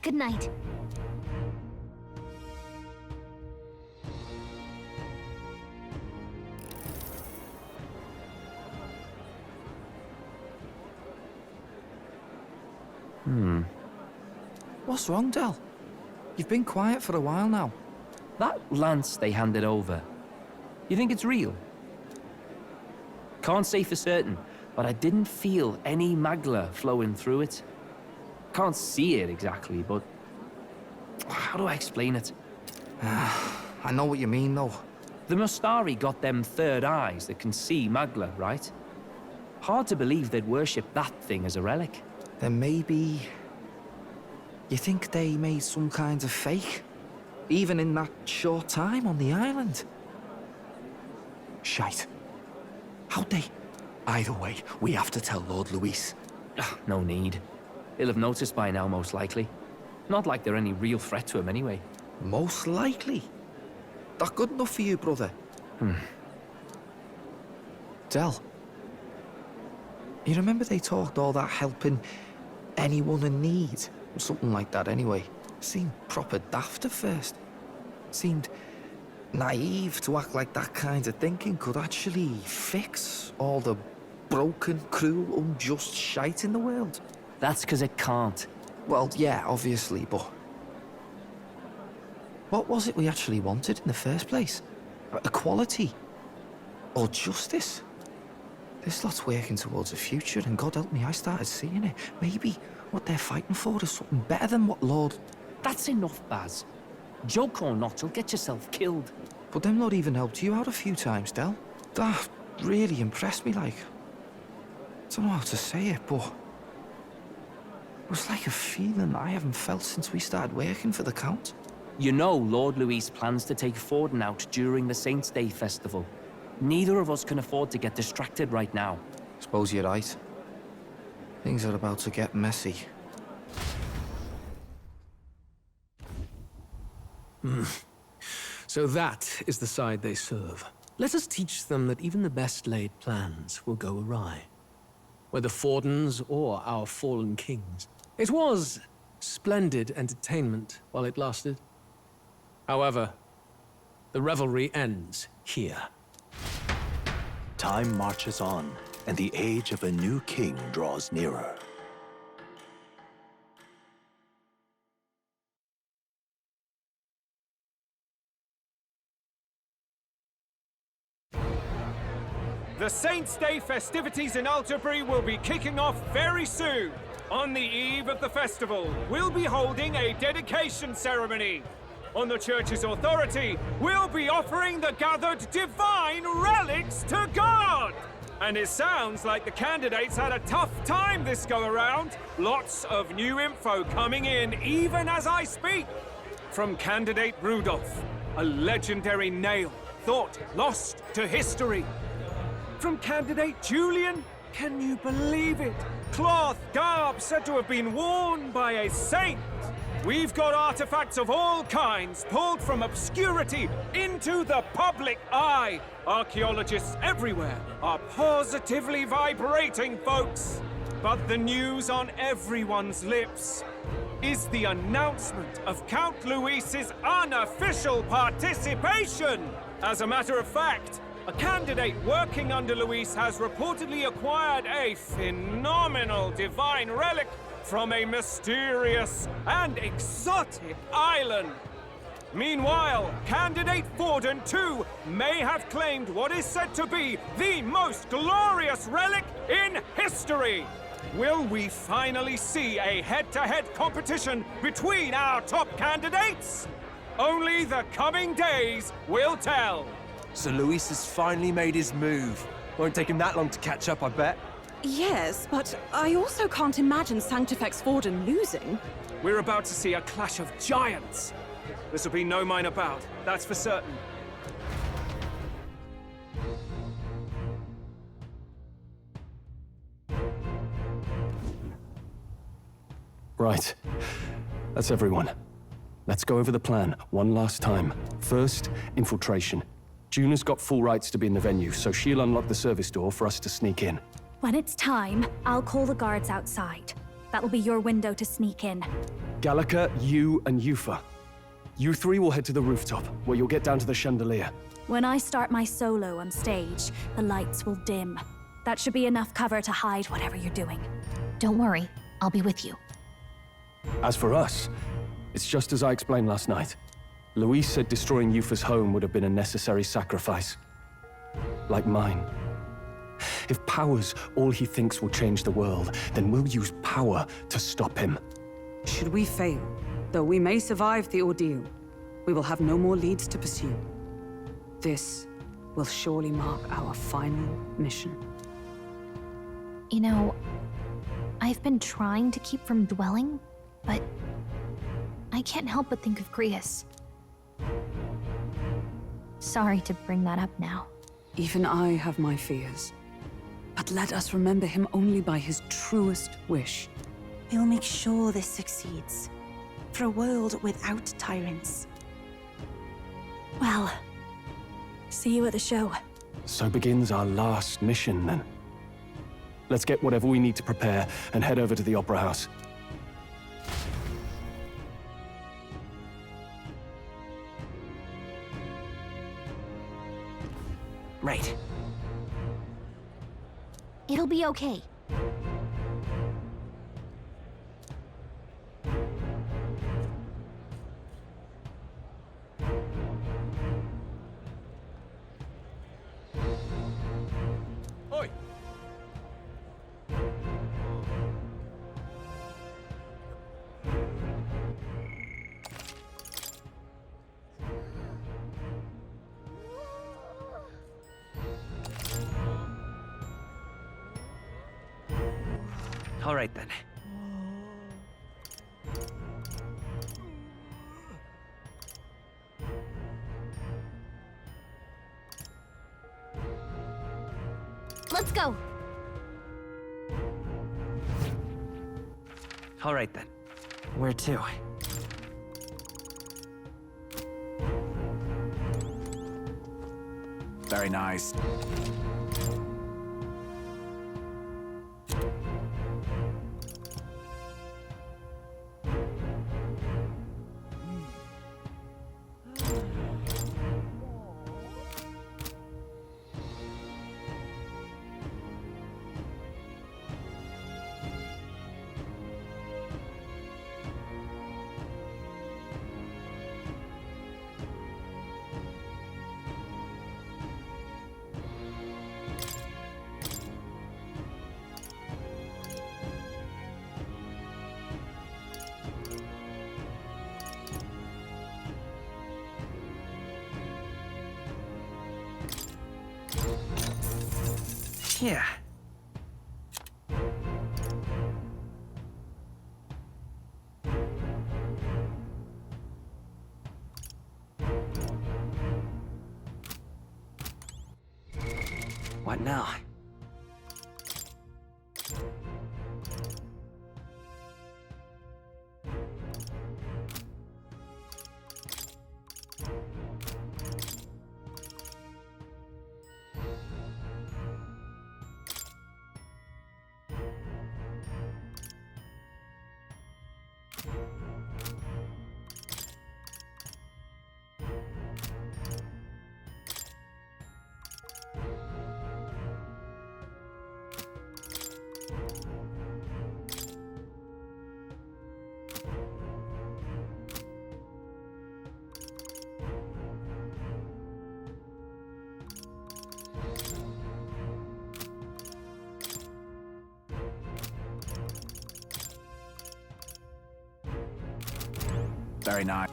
Good night. What's wrong, Del? You've been quiet for a while now. That lance they handed over, you think it's real? Can't say for certain, but I didn't feel any magla flowing through it. Can't see it exactly, but how do I explain it? I know what you mean, though. The Mustari got them third eyes that can see magla, right? Hard to believe they'd worship that thing as a relic. Then maybe... You think they made some kind of fake? Even in that short time on the island? Shite. How'd they? Either way, we have to tell Lord Luis. No need. He'll have noticed by now, most likely. Not like they're any real threat to him anyway. Most likely? That good enough for you, brother? Del, you remember they talked all that helping anyone in need? Something like that anyway. Seemed proper daft at first. Seemed naive to act like that kind of thinking could actually fix all the broken, cruel, unjust shite in the world. That's because it can't. Well, yeah, obviously, but what was it we actually wanted in the first place? Equality? Or justice? This lot's working towards a future, and God help me, I started seeing it. Maybe what they're fighting for is something better than what Lord... That's enough, Baz. Joke or not, you'll get yourself killed. But them lot even helped you out a few times, Del. That really impressed me, like. I don't know how to say it, but... It was like a feeling I haven't felt since we started working for the Count. You know Lord Luis plans to take Forden out during the Saints' Day festival. Neither of us can afford to get distracted right now. Suppose you're right. Things are about to get messy. So that is the side they serve. Let us teach them that even the best laid plans will go awry. Whether Fordens or our fallen kings. It was splendid entertainment while it lasted. However, the revelry ends here. Time marches on, and the age of a new king draws nearer. The Saints' Day festivities in Alterbury will be kicking off very soon. On the eve of the festival, we'll be holding a dedication ceremony. On the church's authority, we'll be offering the gathered divine relics to God! And it sounds like the candidates had a tough time this go-around. Lots of new info coming in even as I speak. From candidate Rudolph, a legendary nail thought lost to history. From candidate Julian, can you believe it? Cloth garb said to have been worn by a saint. We've got artifacts of all kinds pulled from obscurity into the public eye. Archaeologists everywhere are positively vibrating, folks. But the news on everyone's lips is the announcement of Count Luis's unofficial participation. As a matter of fact, a candidate working under Luis has reportedly acquired a phenomenal divine relic from a mysterious and exotic island. Meanwhile, candidate Forden, too, may have claimed what is said to be the most glorious relic in history. Will we finally see a head-to-head competition between our top candidates? Only the coming days will tell. So Luis has finally made his move. Won't take him that long to catch up, I bet. Yes, but I also can't imagine Sanctifex Forden losing. We're about to see a clash of giants. This will be no minor bout, that's for certain. Right. That's everyone. Let's go over the plan one last time. First, infiltration. Juna's got full rights to be in the venue, so she'll unlock the service door for us to sneak in. When it's time, I'll call the guards outside. That'll be your window to sneak in. Gallica, you, and Yufa. You three will head to the rooftop, where you'll get down to the chandelier. When I start my solo on stage, the lights will dim. That should be enough cover to hide whatever you're doing. Don't worry, I'll be with you. As for us, it's just as I explained last night. Luis said destroying Yufa's home would have been a necessary sacrifice. Like mine. If power's all he thinks will change the world, then we'll use power to stop him. Should we fail, though we may survive the ordeal, we will have no more leads to pursue. This will surely mark our final mission. You know, I've been trying to keep from dwelling, but I can't help but think of Grius. Sorry to bring that up now. Even I have my fears. But let us remember him only by his truest wish. We'll make sure this succeeds. For a world without tyrants. Well, see you at the show. So begins our last mission, then. Let's get whatever we need to prepare and head over to the Opera House. Right. It'll be okay. Oi! All right then. Let's go. All right then. Where to? Very nice. Yeah. What now? Very nice.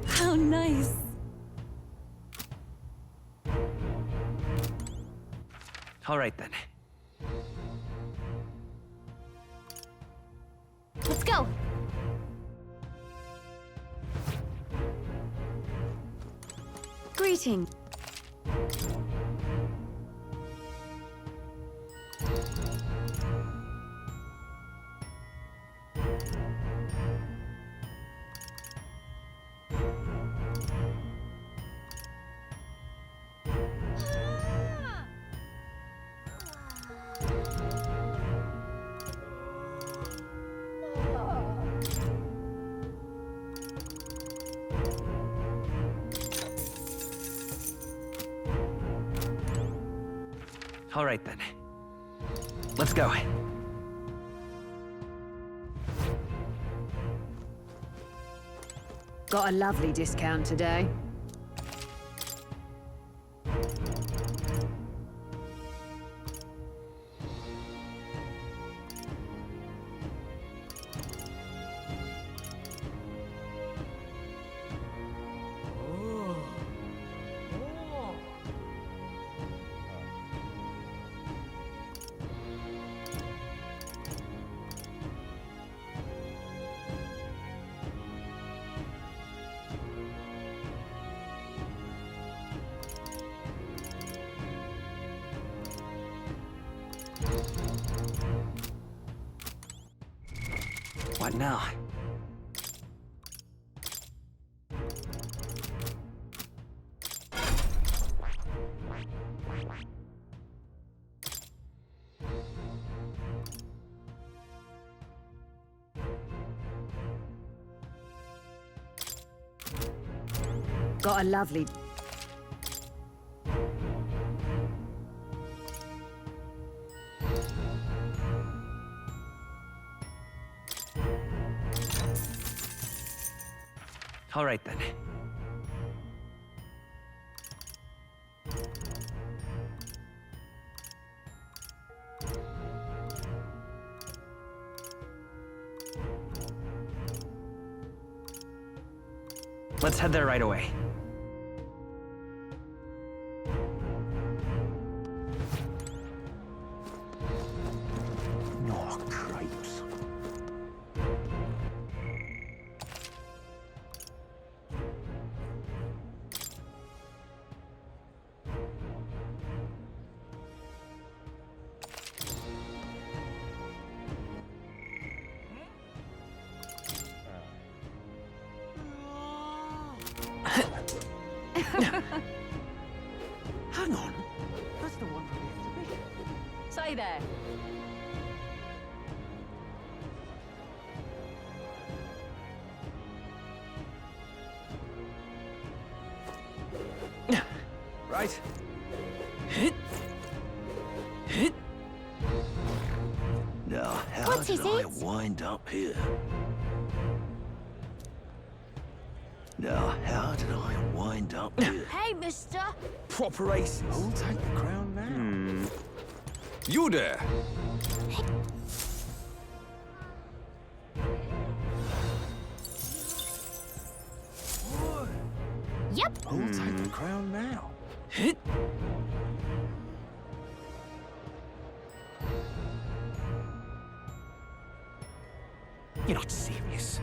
How nice. All right then. Let's go. Greeting. All right then. Let's go. Got a lovely discount today. What now? Got a lovely... All right then. Let's head there right away. Oh, cripes. Hang on. That's the one from the exhibition. Say there. Right. Now, how What's did his I it? wind up here? Now, how did I wind up here? Hey, mister! Proper aces. Who'll take the crown now? You there! Yep. Who'll take the crown now? You're not serious.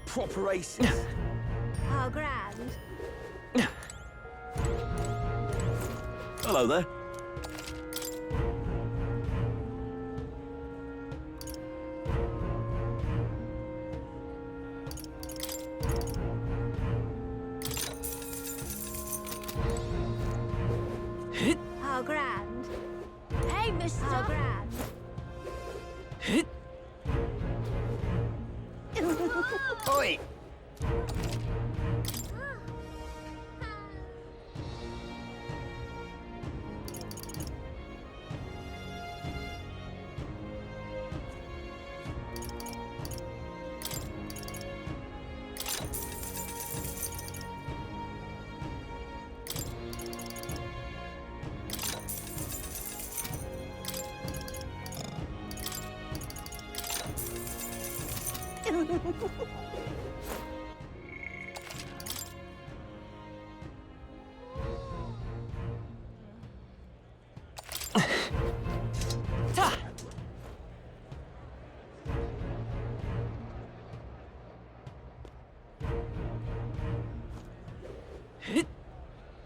Proper aces. How grand. Hello there. How grand. Hey, mister! How grand. Oi!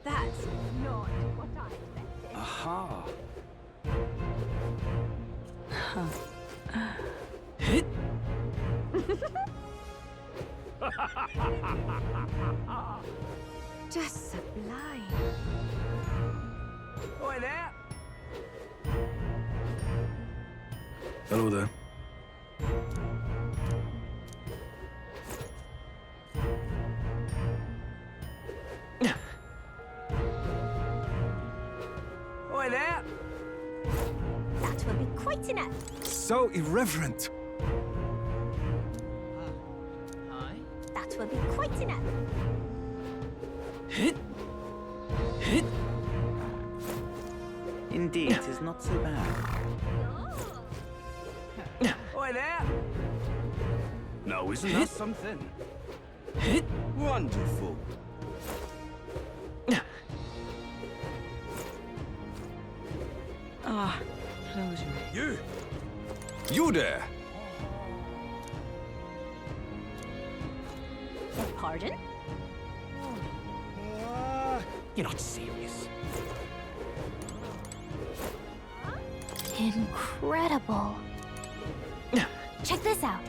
That's not what I expected. Aha. Just sublime. Oi there! Hello there. Oi there! That will be quite enough. So irreverent. That will be quite enough. Indeed, 'tis not so bad. Oi there! No, isn't that something? Wonderful. Ah, close your eyes. You! You there! Pardon? You're not serious. Incredible. Check this out.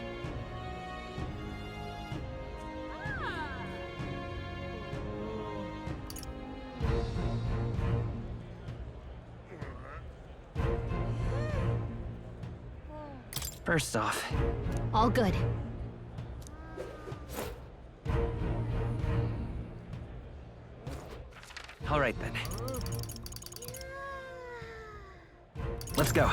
First off, All good. all right then. Let's go.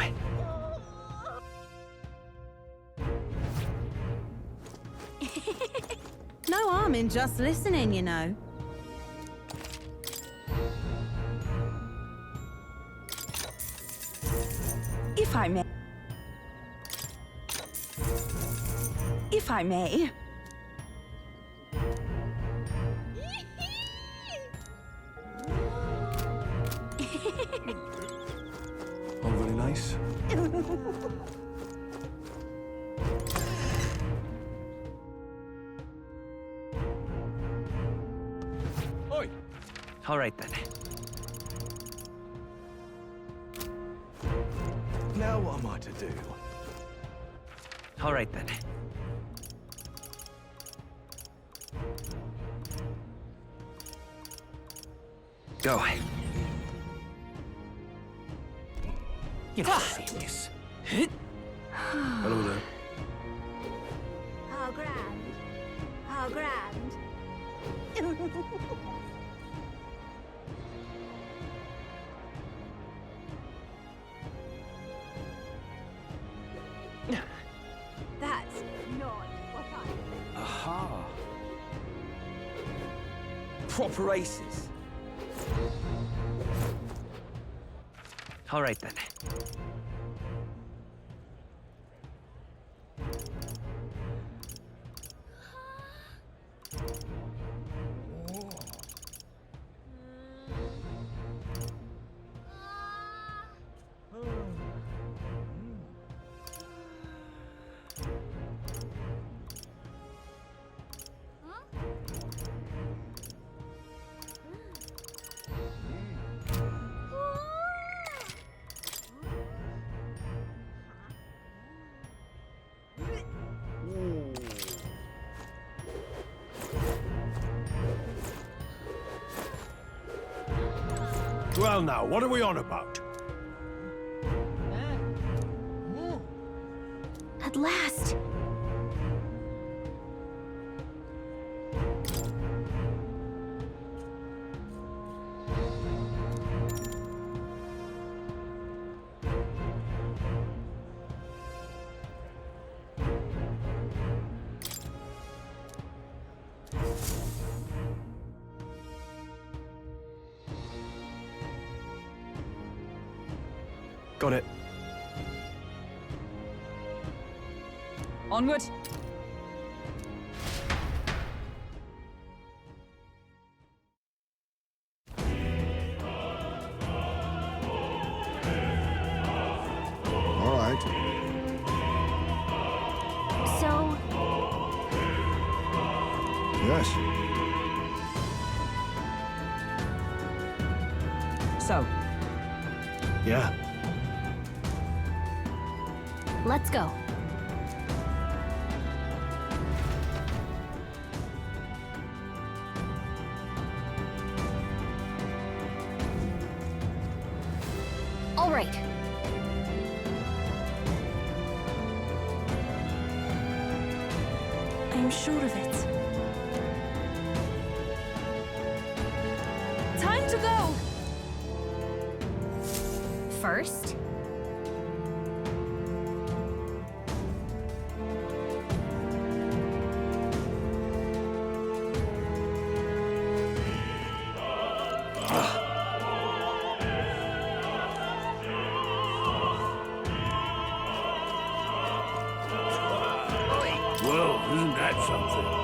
No harm in just listening, you know. If I may. If I may. All very nice. Oi! All right then. Now what am I to do? All right then. Go. You're not serious. Hello there. How grand. How grand. That's not what I... Aha. Proper aces. All right then. Well now, what are we on about? At last. Got it. Onward. All right. So, Yes. So, Yeah. let's go. All right. I'm sure of it. Time to go! First, Well, isn't that something?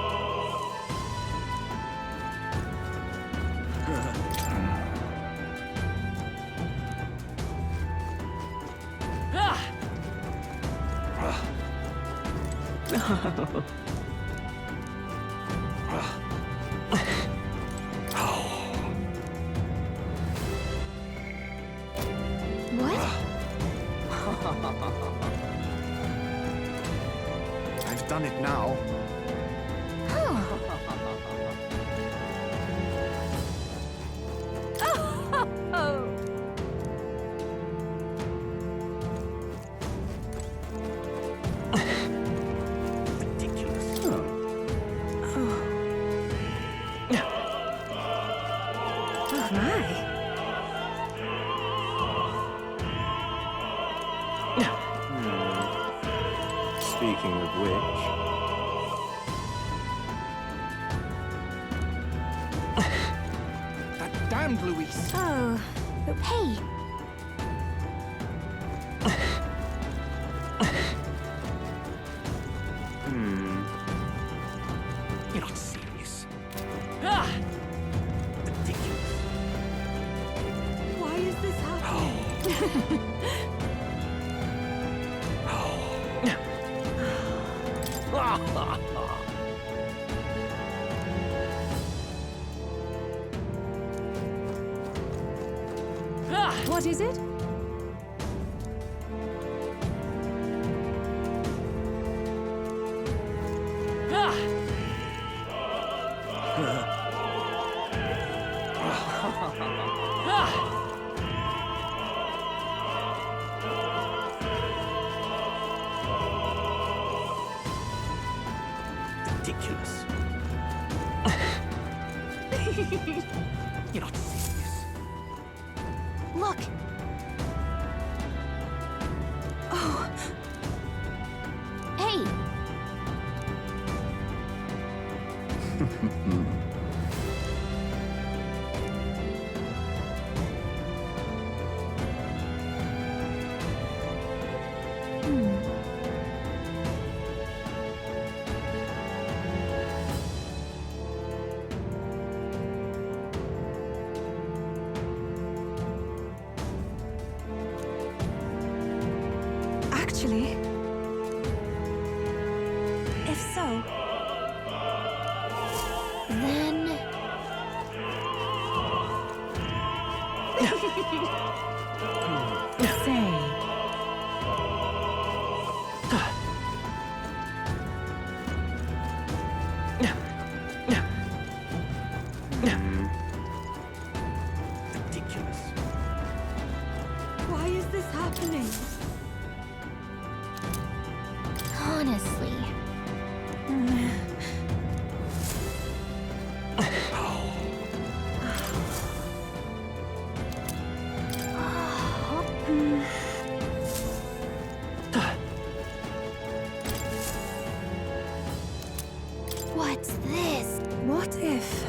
done it now. Speaking of which... That damned Luis. Oh, hey. You're not serious. Why is this happening? What is it? Ridiculous. You're not serious. Look. Oh. Hey. Actually, if so, then... Say. Ridiculous. Why is this happening? Honestly. What's this? what if...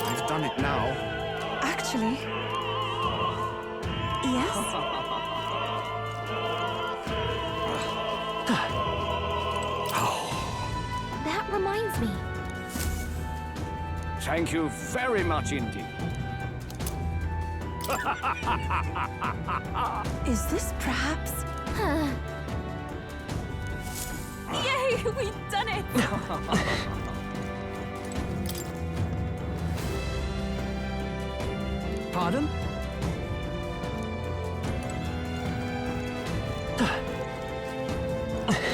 I've done it now. Actually... Yes? That reminds me. Thank you very much indeed. Is this perhaps... Yay, we've done it! Pardon?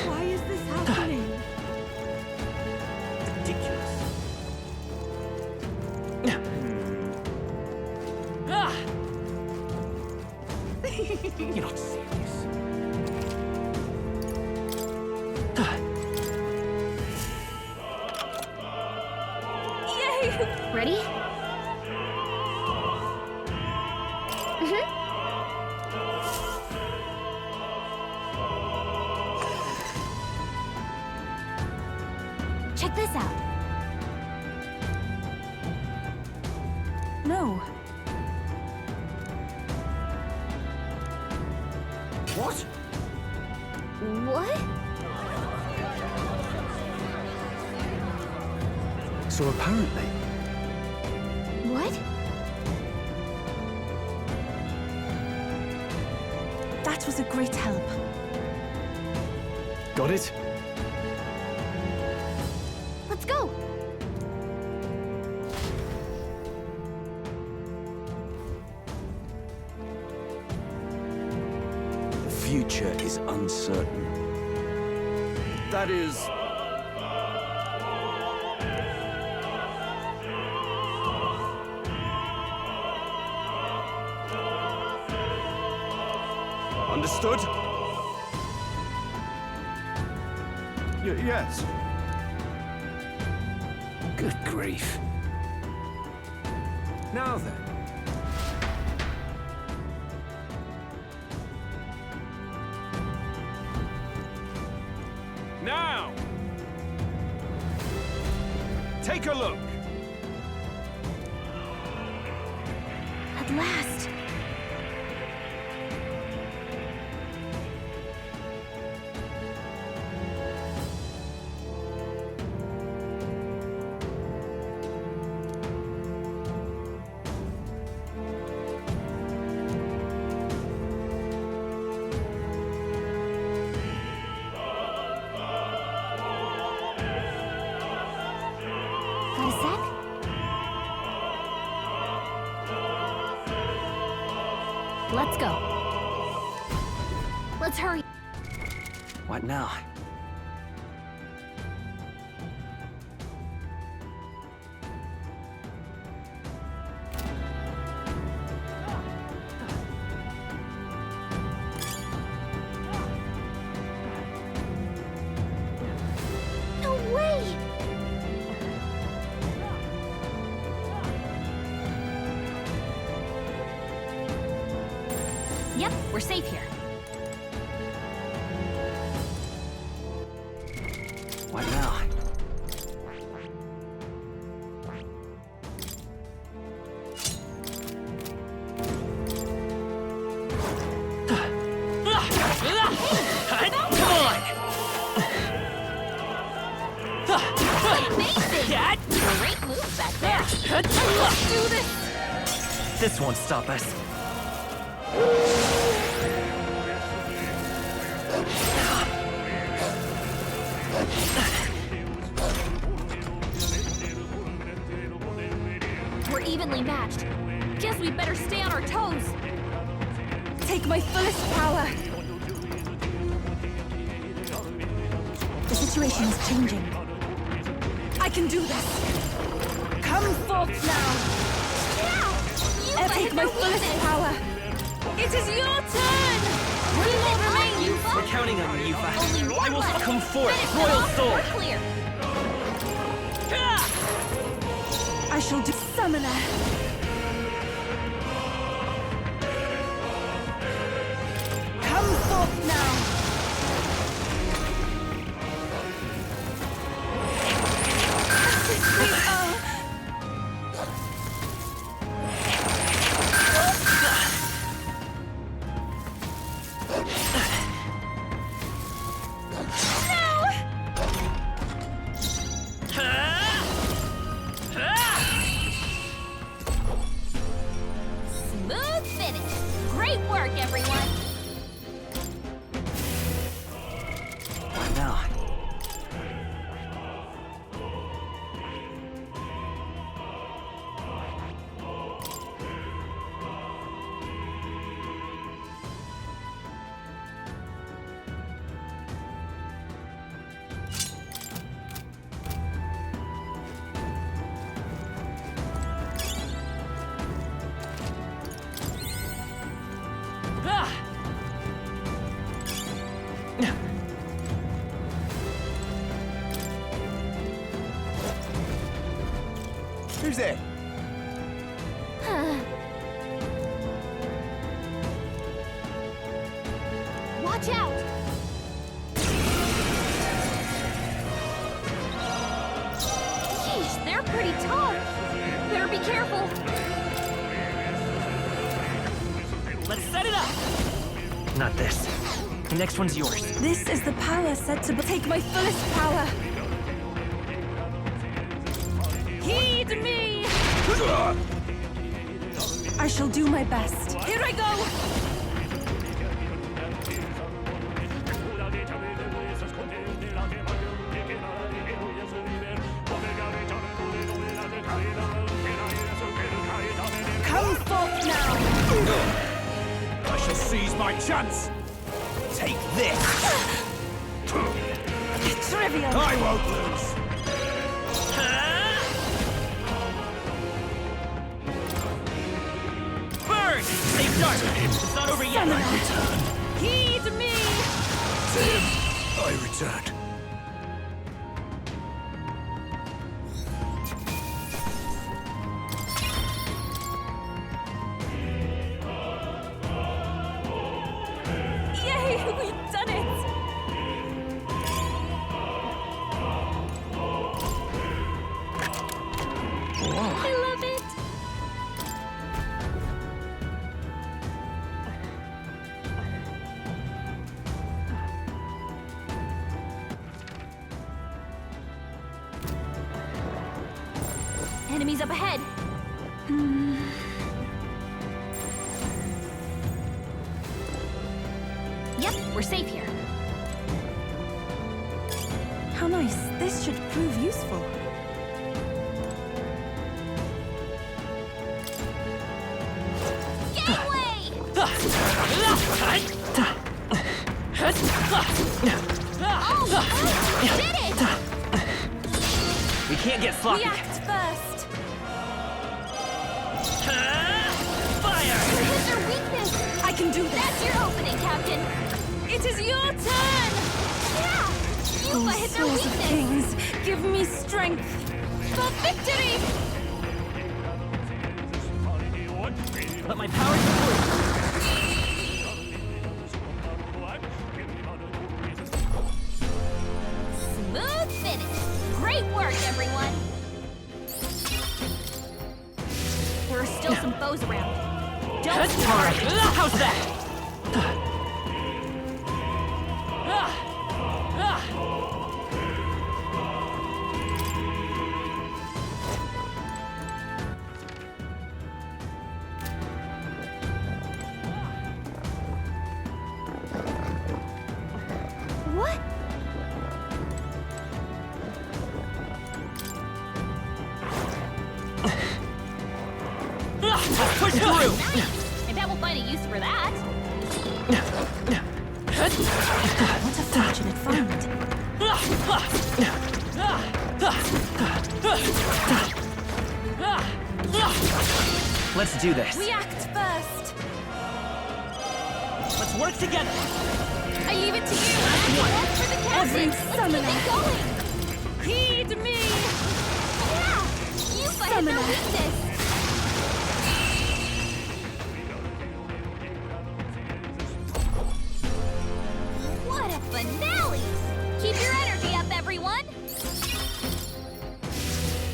Why is this happening? Ridiculous. You're not serious. Yay! Ready? Check this out. No. What? What? So apparently... What? That was a great help. Got it? Let's go. future is uncertain. That is... Understood? Yes. Good grief. Now then. Now! Take a look. At last! Got a sec? Let's go. Let's hurry. What now? No way! Yep, we're safe here. What now? Great move back there. Let's do this. This won't stop us. We're evenly matched. Guess we better stay on our toes. Take my fullest power. The situation is changing. I can do this. Come forth now. I'll take my fullest power. It is your turn! We will remain. We're counting on you, Yufa. Only one I will left. come forth, Finish royal them off. sword. We're clear. I shall do summoner. Come forth now. Smooth finish. Great work, everyone. What now? Who's there? Watch out! Sheesh, they're pretty tough. Better be careful. Let's set it up! Not this. The next one's yours. This is the power set to take my fullest power. Heed me! I shall do my best. Here I go! Come forth now! I shall seize my chance! Take this! Trivial. I won't lose! Burn! Stay sharp! It's not over yet! Heed me! I returned. Yay, we've done it! I love it! Enemies up ahead! Yep, we're safe here. How nice. This should prove useful. Gateway! Oh, did it! We can't get sloppy. React first! Fire! Hit their weakness! I can do this! That's your opening, Captain! It is your turn! Yeah! Yuba hit their Souls of weakness! kings, give me strength! For victory! Let my power through. Smooth finish! Great work, everyone! There are still some foes around. Don't Alright, how's that? What? Push through! Nice! I bet we'll find a use for that. What a fortunate find. Let's do this. React first! Let's work together. I leave it to you! Work for the captain! Let's summoner. keep it going! Heed me! Yeah! You fight their weakness! What a finale! Keep your energy up, everyone!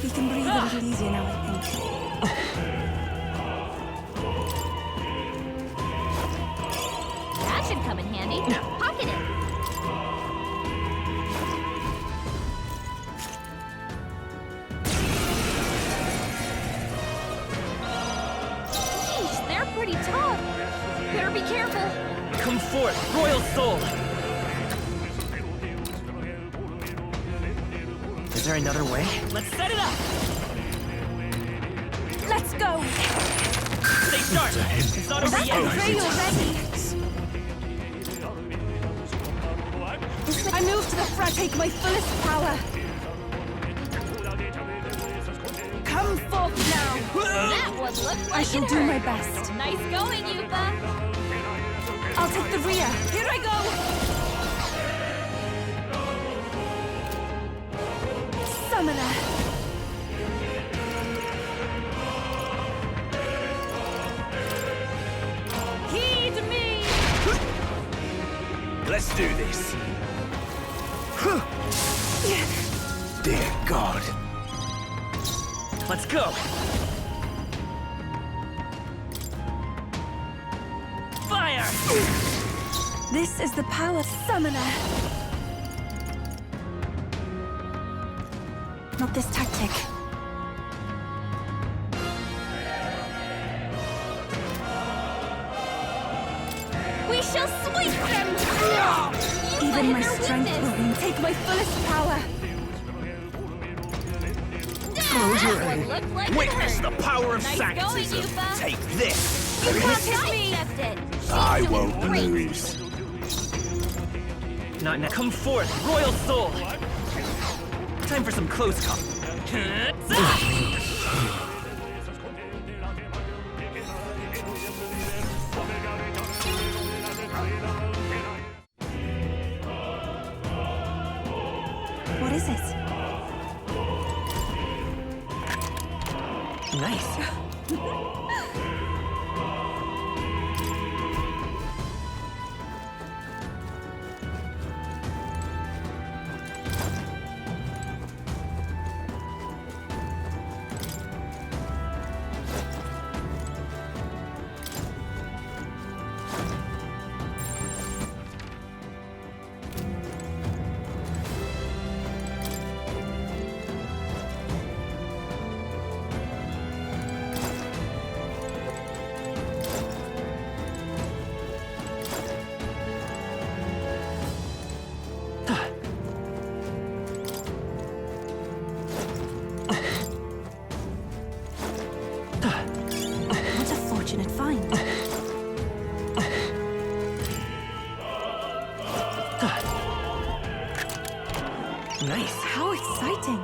We can breathe a little easier now, I think. That should come in handy. Pocket it! Sheesh, they're pretty tough. Better be careful. Come forth, royal soul. Is there another way? Let's set it up. Let's go! Stay sharp. It's not over yet. Pray already! I move to the front, take my fullest power. Come forth now! That one looked like I shall it do hurt. my best. Nice going, Yuba. I'll take the rear. Here I go! Summoner! Heed me! Let's do this. Dear God. Let's go. Fire! This is the power summoner. Not this tactic. We shall sweep them! Even my strength will take my fullest power. Close your That one looked like Witness it hurt. the power of Nice sanctism. going, Yuba. Take this. You can't hit me! It. I She's won't doing great. lose. Not now. Come forth, royal soul! Time for some close call. What is it? Nice. What a fortunate find. Nice. How exciting.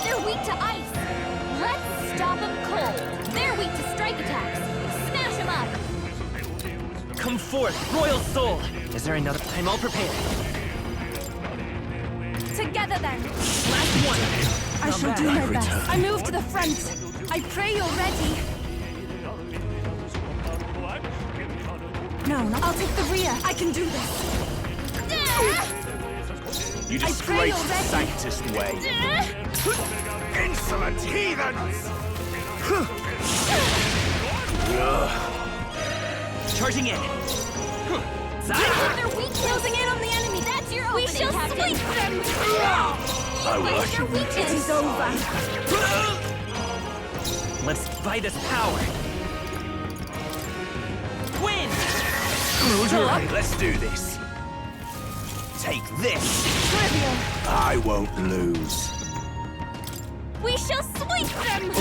They're weak to ice. Let's stop them cold. They're weak to strike attacks. Smash them up. Come forth, royal soul! Is there another? I'm all prepared. Together then. Last one! I shall do my best. I move to the front. I pray you're ready. No, not. I'll take the rear. I can do this. You I pray disgrace the already. sanctest way. Insolent heathens! Charging in. They're weak. Closing in on the enemy. That's your opening, We shall Captain. sleep them. I Where's worship your you. weakness? It is over. Let's buy this power. Win! Close your eyes. Let's do this. Take this. Trivial. I won't lose. We shall sweep them.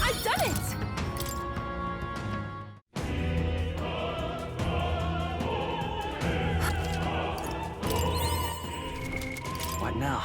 I've done it. What now?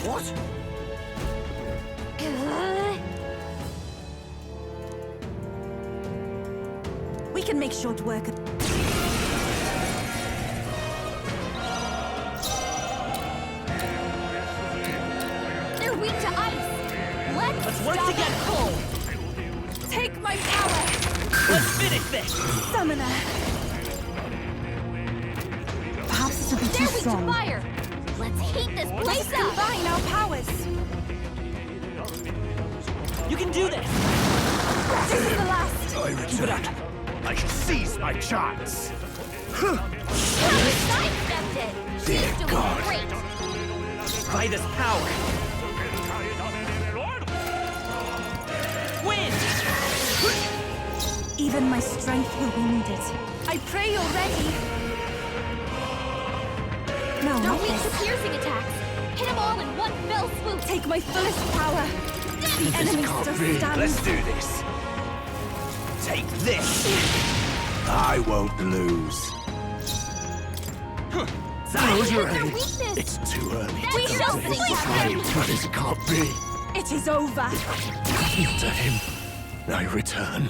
What? We can make short work of. They're weak to ice. Let's work stop together. them cold. Take my power. Let's finish this! Summoner. Perhaps it'll be too They're weak to strong. fire. Let's heat this place Let's up. combine our powers. You can do this! This is the last. Keep it up! I shall seize my chance. You sidestepped it. Dear She's doing God. great. Buy this power! Win! Even my strength will be needed. I pray you're ready. No, They're not weak to this. piercing attacks. Hit them all in one fell swoop. Take my fullest power. The enemy still stands. Let's do this. Take this. I won't lose. Close your Their eyes. weakness. It's too early. We to shall tell sleep why, them. but it can't be. It is over. To him, I return.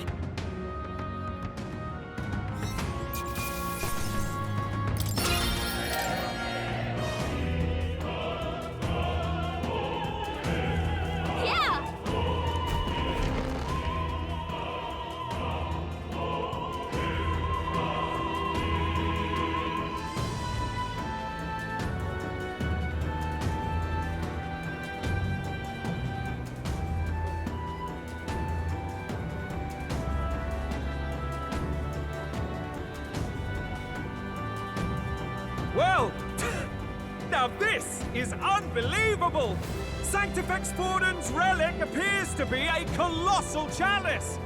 Now this is unbelievable! Sanctifex Forden's relic appears to be a colossal chalice!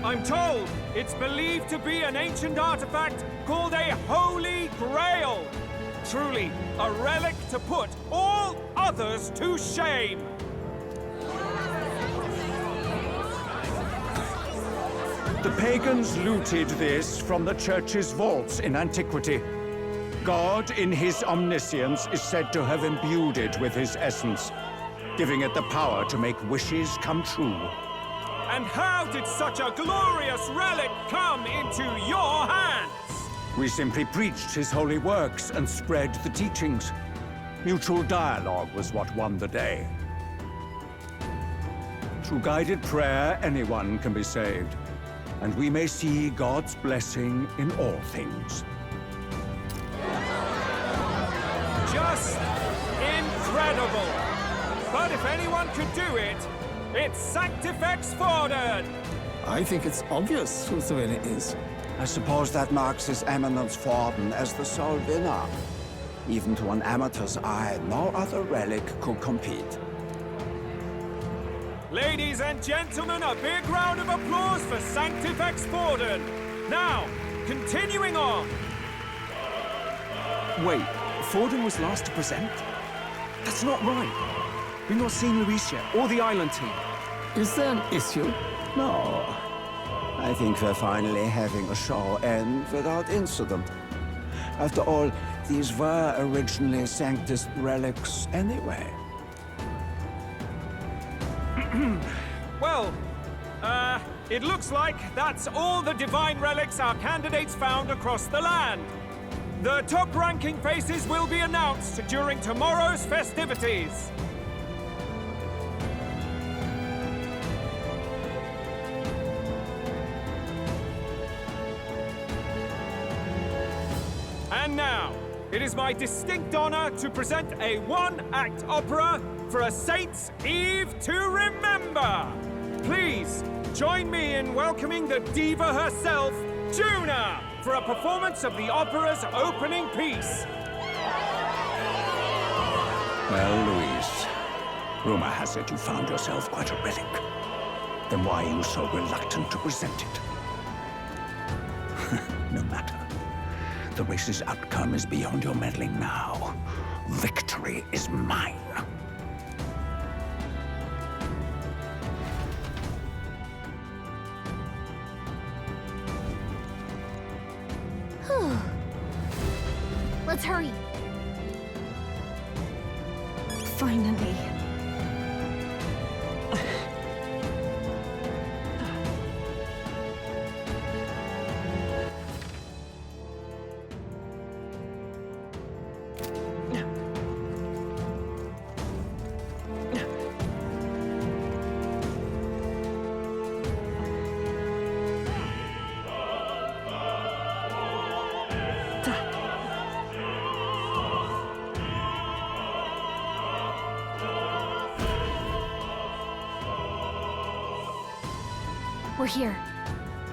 I'm told it's believed to be an ancient artifact called a Holy Grail! Truly, a relic to put all others to shame! The pagans looted this from the church's vaults in antiquity. God, in his omniscience, is said to have imbued it with his essence, giving it the power to make wishes come true. And how did such a glorious relic come into your hands? We simply preached his holy works and spread the teachings. Mutual dialogue was what won the day. Through guided prayer, anyone can be saved, and we may see God's blessing in all things. Just incredible! But if anyone could do it, it's Sanctifex Forden! I think it's obvious who the winner is. I suppose that marks His Eminence Forden as the sole winner. Even to an amateur's eye, no other relic could compete. Ladies and gentlemen, a big round of applause for Sanctifex Forden! Now, continuing on! Wait, Forden was last to present? That's not right. We've not seen Luis yet, or the island team. Is there an issue? No. I think we're finally having a show end without incident. After all, these were originally Sanctus relics anyway. Well, it looks like that's all the divine relics our candidates found across the land. The top-ranking faces will be announced during tomorrow's festivities. And now, it is my distinct honor to present a one-act opera for a Saint's Eve to remember. Please, join me in welcoming the diva herself, Juna, for a performance of the opera's opening piece. Well, Louise, rumor has it you found yourself quite a relic. Then why are you so reluctant to present it? No matter. The race's outcome is beyond your meddling now. Victory is mine. Let's hurry. Finally. We're here.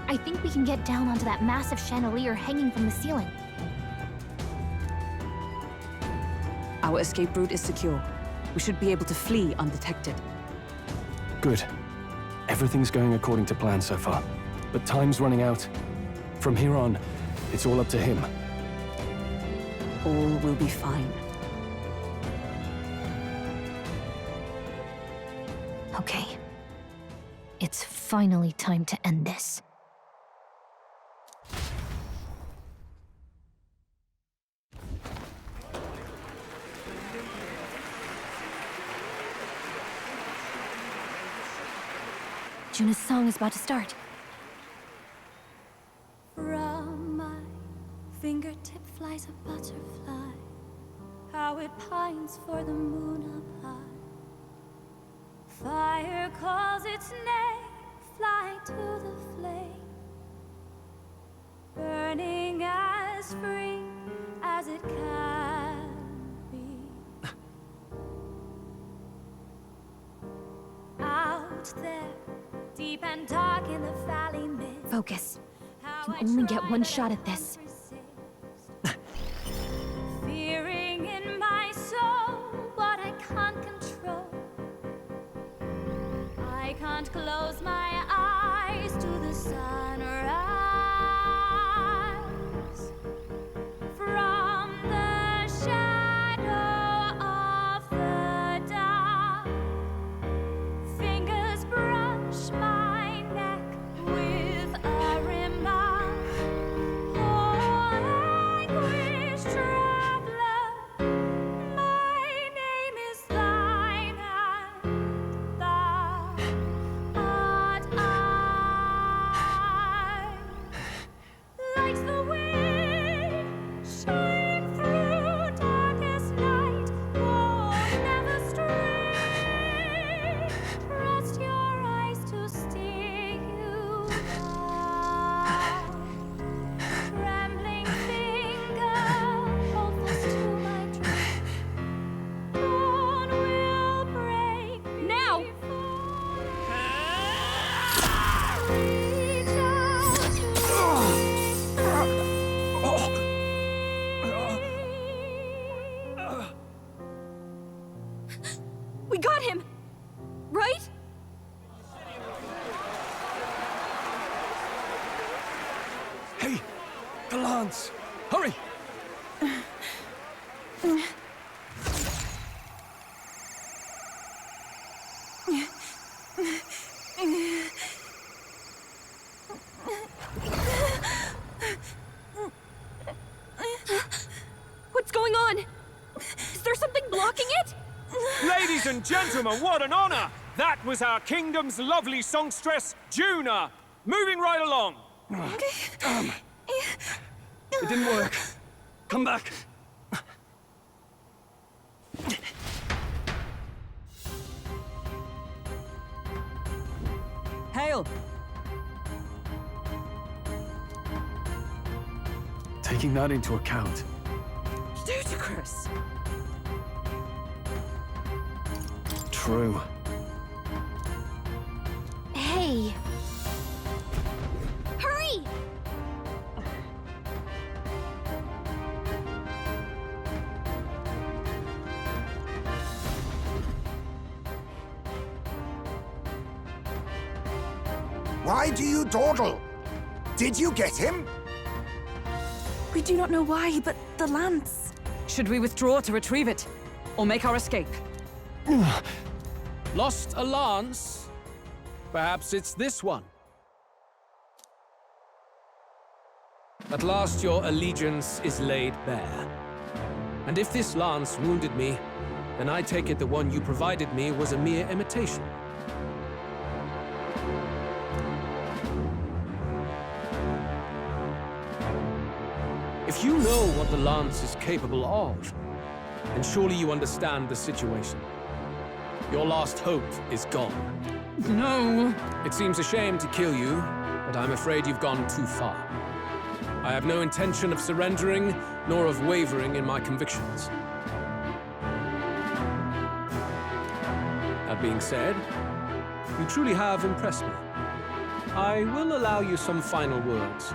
I think we can get down onto that massive chandelier hanging from the ceiling. Our escape route is secure. We should be able to flee undetected. Good. Everything's going according to plan so far. But time's running out. From here on, it's all up to him. All will be fine. Okay. It's finally time to end this. Juna's song is about to start. From my fingertip flies a butterfly, how it pines for the moon up high. Fire calls its name, fly to the flame, burning as free as it can be. Out there, deep and dark in the valley mid. Focus. You only get one shot at this. Fearing in my close my eyes to the sunrise. From the shadow of the dark, fingers brush my neck with a remark. Oh, anguished traveler, my name is thine, and thou art I. Like the wind, shine through darkest night. Oh, never stray. Trust your eyes to steer you by. Trembling finger hold fast to my track. Dawn will break now. Reach out. We got him! Right? Hey! The lance! Hurry! What's going on? Is there something blocking it? Ladies and gentlemen, what an honor! That was our kingdom's lovely songstress, Juna. Moving right along. Damn! It didn't work. Come back. Hail! Taking that into account, Ludicrous! true. Hey! Hurry! Why do you dawdle? Did you get him? We do not know why, but the lance. Should we withdraw to retrieve it? Or make our escape? Lost a lance? Perhaps it's this one. At last your allegiance is laid bare. And if this lance wounded me, then I take it the one you provided me was a mere imitation. If you know what the lance is capable of, then surely you understand the situation. Your last hope is gone. No! It seems a shame to kill you, but I'm afraid you've gone too far. I have no intention of surrendering, nor of wavering in my convictions. That being said, you truly have impressed me. I will allow you some final words,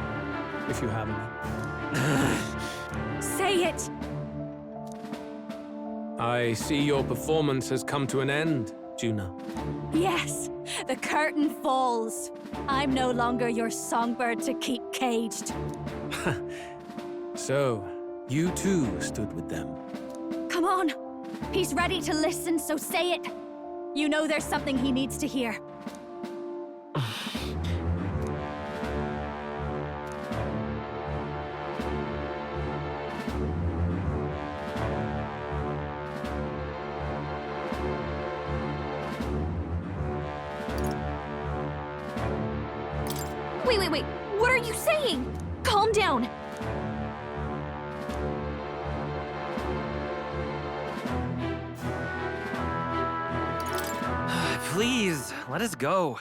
if you have any. Say it! I see your performance has come to an end, Juna. Yes, the curtain falls. I'm no longer your songbird to keep caged. So, you too stood with them. Come on. He's ready to listen, so say it. You know there's something he needs to hear. Wait. What are you saying? Calm down. Please, let us go.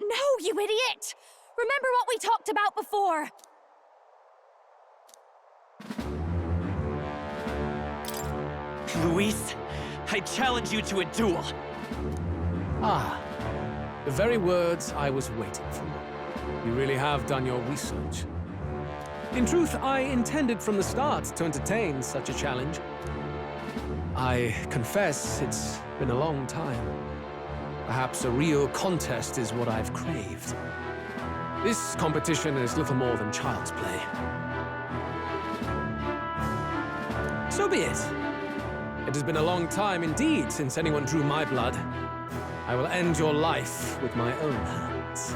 No, you idiot! Remember what we talked about before! Luis, I challenge you to a duel. Ah, the very words I was waiting for. You really have done your research. In truth, I intended from the start to entertain such a challenge. I confess it's been a long time. Perhaps a real contest is what I've craved. This competition is little more than child's play. So be it. It has been a long time indeed since anyone drew my blood. I will end your life with my own hands.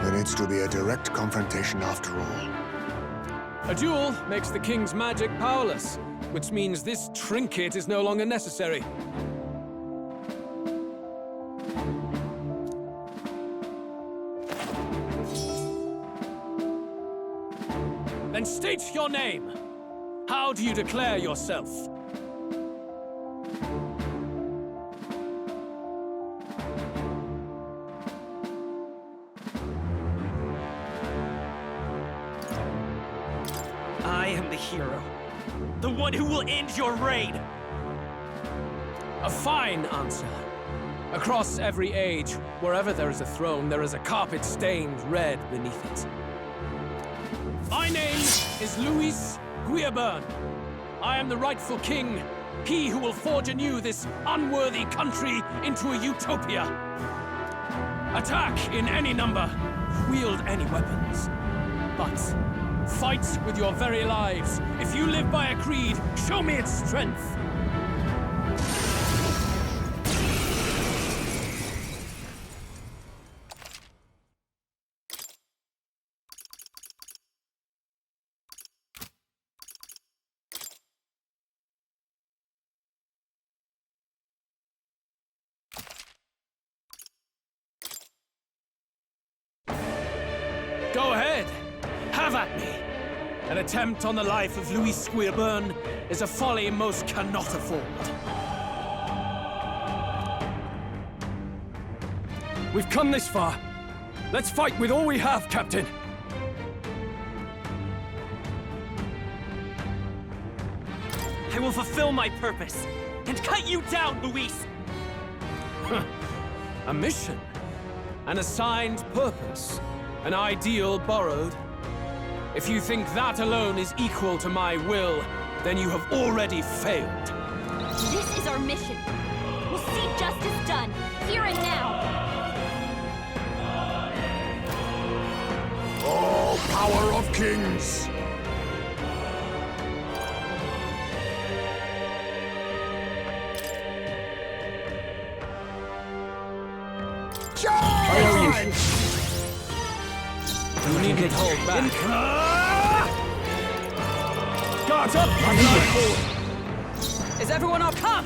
There needs to be a direct confrontation after all. A duel makes the king's magic powerless, which means this trinket is no longer necessary. Then state your name. How do you declare yourself? I am the hero. The one who will end your reign. A fine answer. Across every age, wherever there is a throne, there is a carpet stained red beneath it. My name is Luis Guiaburn. I am the rightful king, he who will forge anew this unworthy country into a utopia. Attack in any number, wield any weapons. But fight with your very lives. If you live by a creed, show me its strength. Go ahead. Have at me. An attempt on the life of Louis Squeerburn is a folly most cannot afford. We've come this far. Let's fight with all we have, Captain. I will fulfill my purpose and cut you down, Luis! A mission. An assigned purpose. An ideal borrowed. If you think that alone is equal to my will, then you have already failed. This is our mission. We'll see justice done, here and now. Oh, power of kings! Charge! You needn't hold back. Guards up! Is everyone up? Come!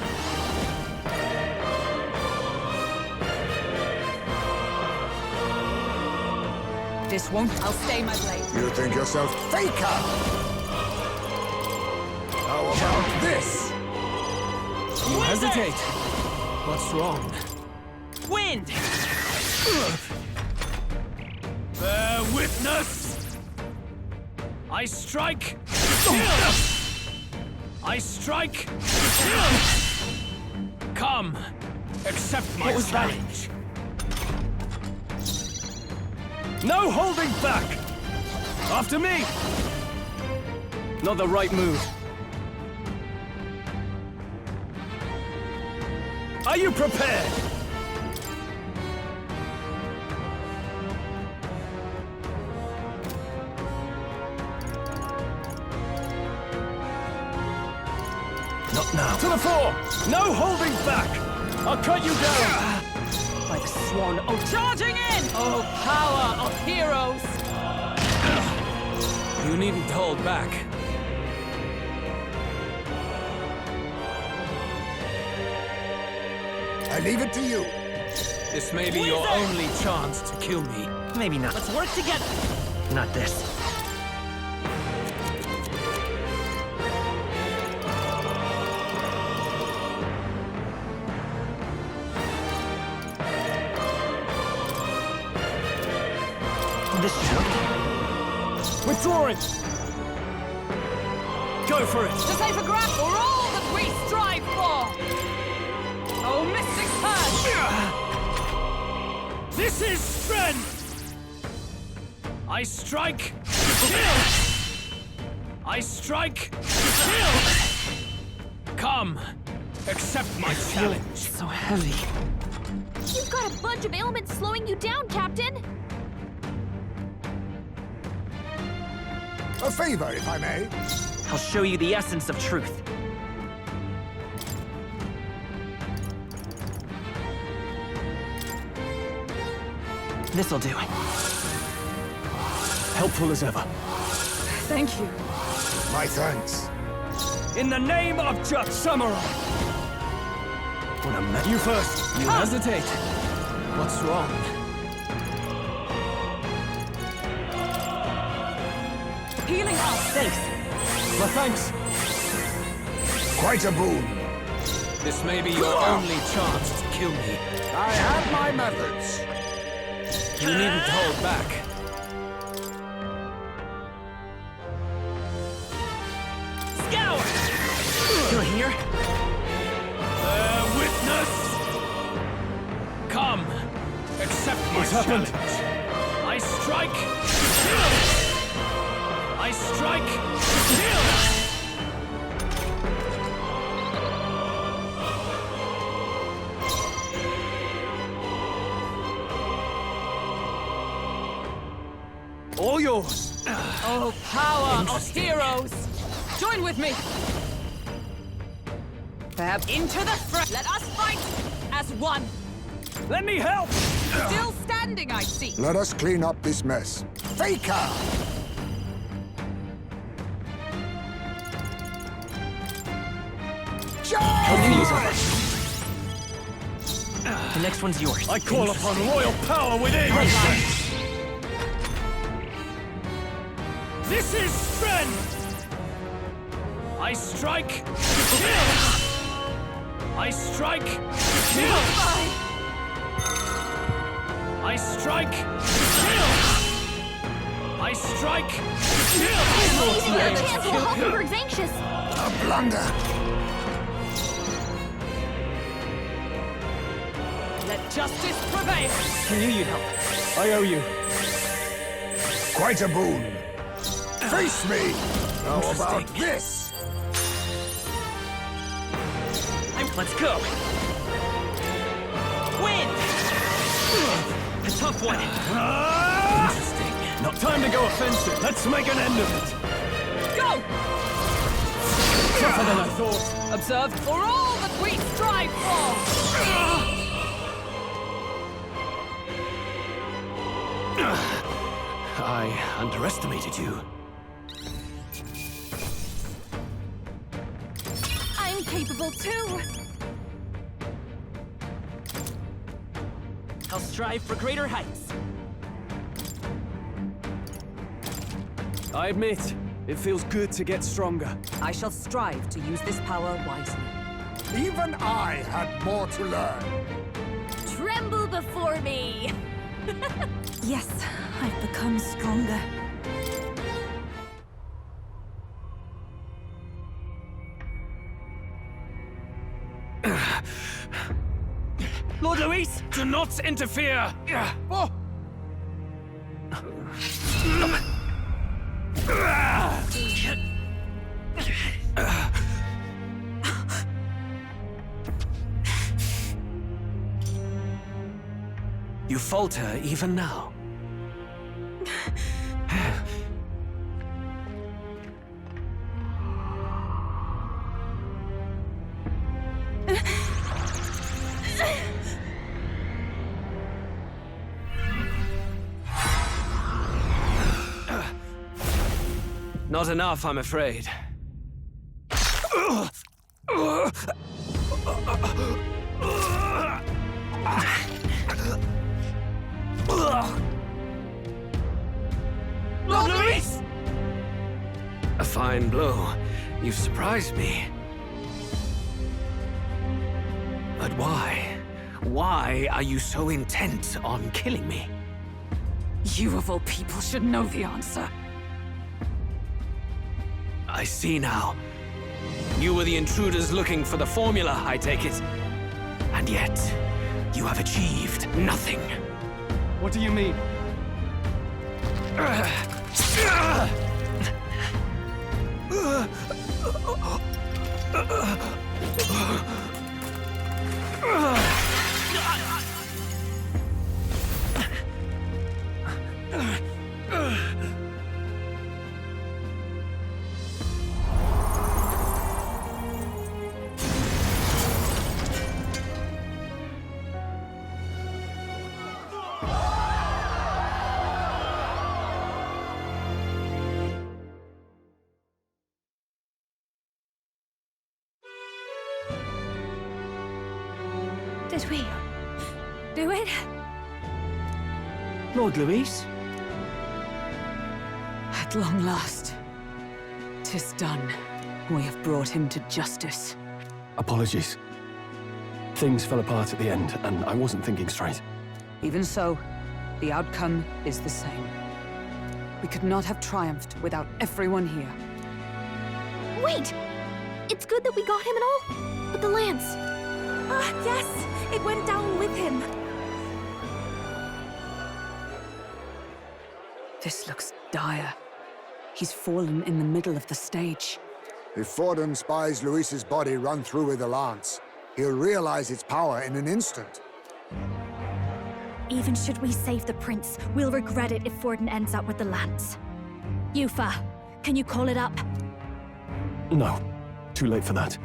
This won't. I'll stay my blade. You think yourself faker? How about this? You hesitate. What's wrong? Wind! Bear witness! I strike! Kill! I strike! Kill! Come! Accept my challenge! No holding back! After me! Not the right move. Are you prepared? Not now. To the fore! No holding back! I'll cut you down! By the swan, oh, charging in! Oh, power of heroes! You needn't hold back. I leave it to you. This may be your only chance to kill me. Maybe not. Let's work together. Not this. This withdrawing! Go for it! To save a grab for all that we strive for! Oh, mystic surge! This is strength! I strike, kill! I strike, kill! Come, Accept my challenge. So heavy. You've got a bunch of ailments slowing you down, Captain. A favor, if I may. I'll show you the essence of truth. This'll do. Helpful as ever. Thank you. My thanks. In the name of Just Samurai. When I met you first. You hesitate. What's wrong? Healing up. Thanks. My thanks. Quite a boon. This may be your only chance to kill me. I have my methods. You needn't hold back. Scour! You're here? Witness! Come, accept my happened? challenge. I strike, kill! I strike, kill! All yours. Oh, power of heroes! Join with me! Fab into the front! Let us fight as one! Let me help! Still standing, I see! Let us clean up this mess. Faker! The next one's yours. I call upon royal power within! This is strength! I strike, kill! I strike, kill! I strike, kill! I strike, kill! Using your chance while Hulkenberg's anxious. A blunder! Let justice prevail! I knew you'd help. I owe you. Quite a boon. Face me! How about this? Let's go. Win! A tough one. Interesting. Not time to go offensive. Let's make an end of it. Go! Tougher than I thought. Observed for all that we strive for! I underestimated you. I'm capable too. I'll strive for greater heights. I admit, it feels good to get stronger. I shall strive to use this power wisely. Even I had more to learn. Tremble before me. Yes, I've become stronger. Lord Luis, do not interfere! Oh. You falter even now. Not enough, I'm afraid. Lord Luis! A fine blow. You've surprised me. But why? Why are you so intent on killing me? You of all people should know the answer. I see now. You were the intruders looking for the formula, I take it. And yet, you have achieved nothing. What do you mean? Did we do it? Lord Louis? At long last. 'Tis done. We have brought him to justice. Apologies. Things fell apart at the end, and I wasn't thinking straight. Even so, the outcome is the same. We could not have triumphed without everyone here. Wait! It's good that we got him and all, but the lance. Ah, yes! It went down with him. This looks dire. He's fallen in the middle of the stage. If Forden spies Luis's body run through with a lance, he'll realize its power in an instant. Even should we save the prince, we'll regret it if Forden ends up with the lance. Yufa, can you call it up? No, too late for that.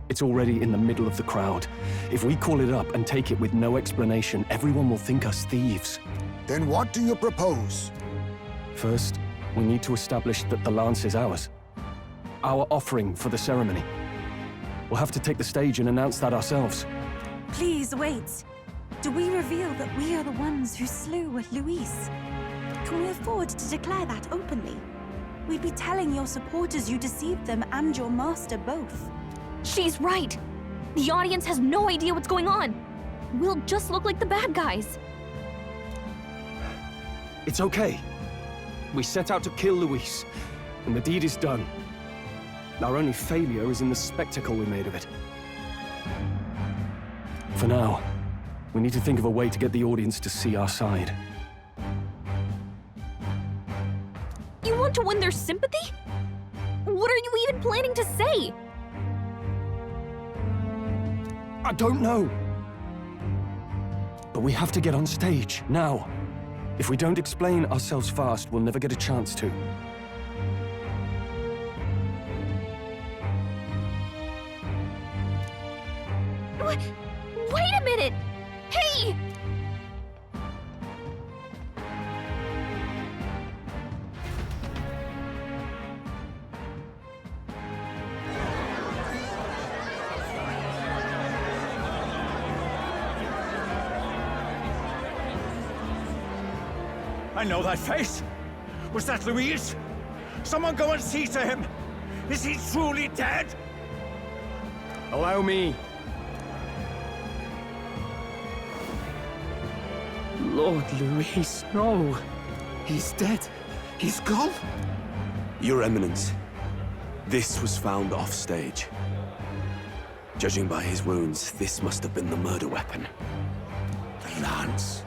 It's already in the middle of the crowd. If we call it up and take it with no explanation, everyone will think us thieves. Then what do you propose? First, we need to establish that the lance is ours. Our offering for the ceremony. We'll have to take the stage and announce that ourselves. Please wait. Do we reveal that we are the ones who slew Luis? Can we afford to declare that openly? We'd be telling your supporters you deceived them and your master both. She's right. The audience has no idea what's going on. We'll just look like the bad guys. It's okay. We set out to kill Luis, and the deed is done. Our only failure is in the spectacle we made of it. For now, we need to think of a way to get the audience to see our side. You want to win their sympathy? What are you even planning to say? I don't know. But we have to get on stage, now. If we don't explain ourselves fast, we'll never get a chance to. Wait a minute! Hey! I know that face. Was that Luis? Someone go and see to him. Is he truly dead? Allow me. Lord Louis, no. He's dead. He's gone. Your Eminence, this was found off-stage. Judging by his wounds, this must have been the murder weapon. The lance.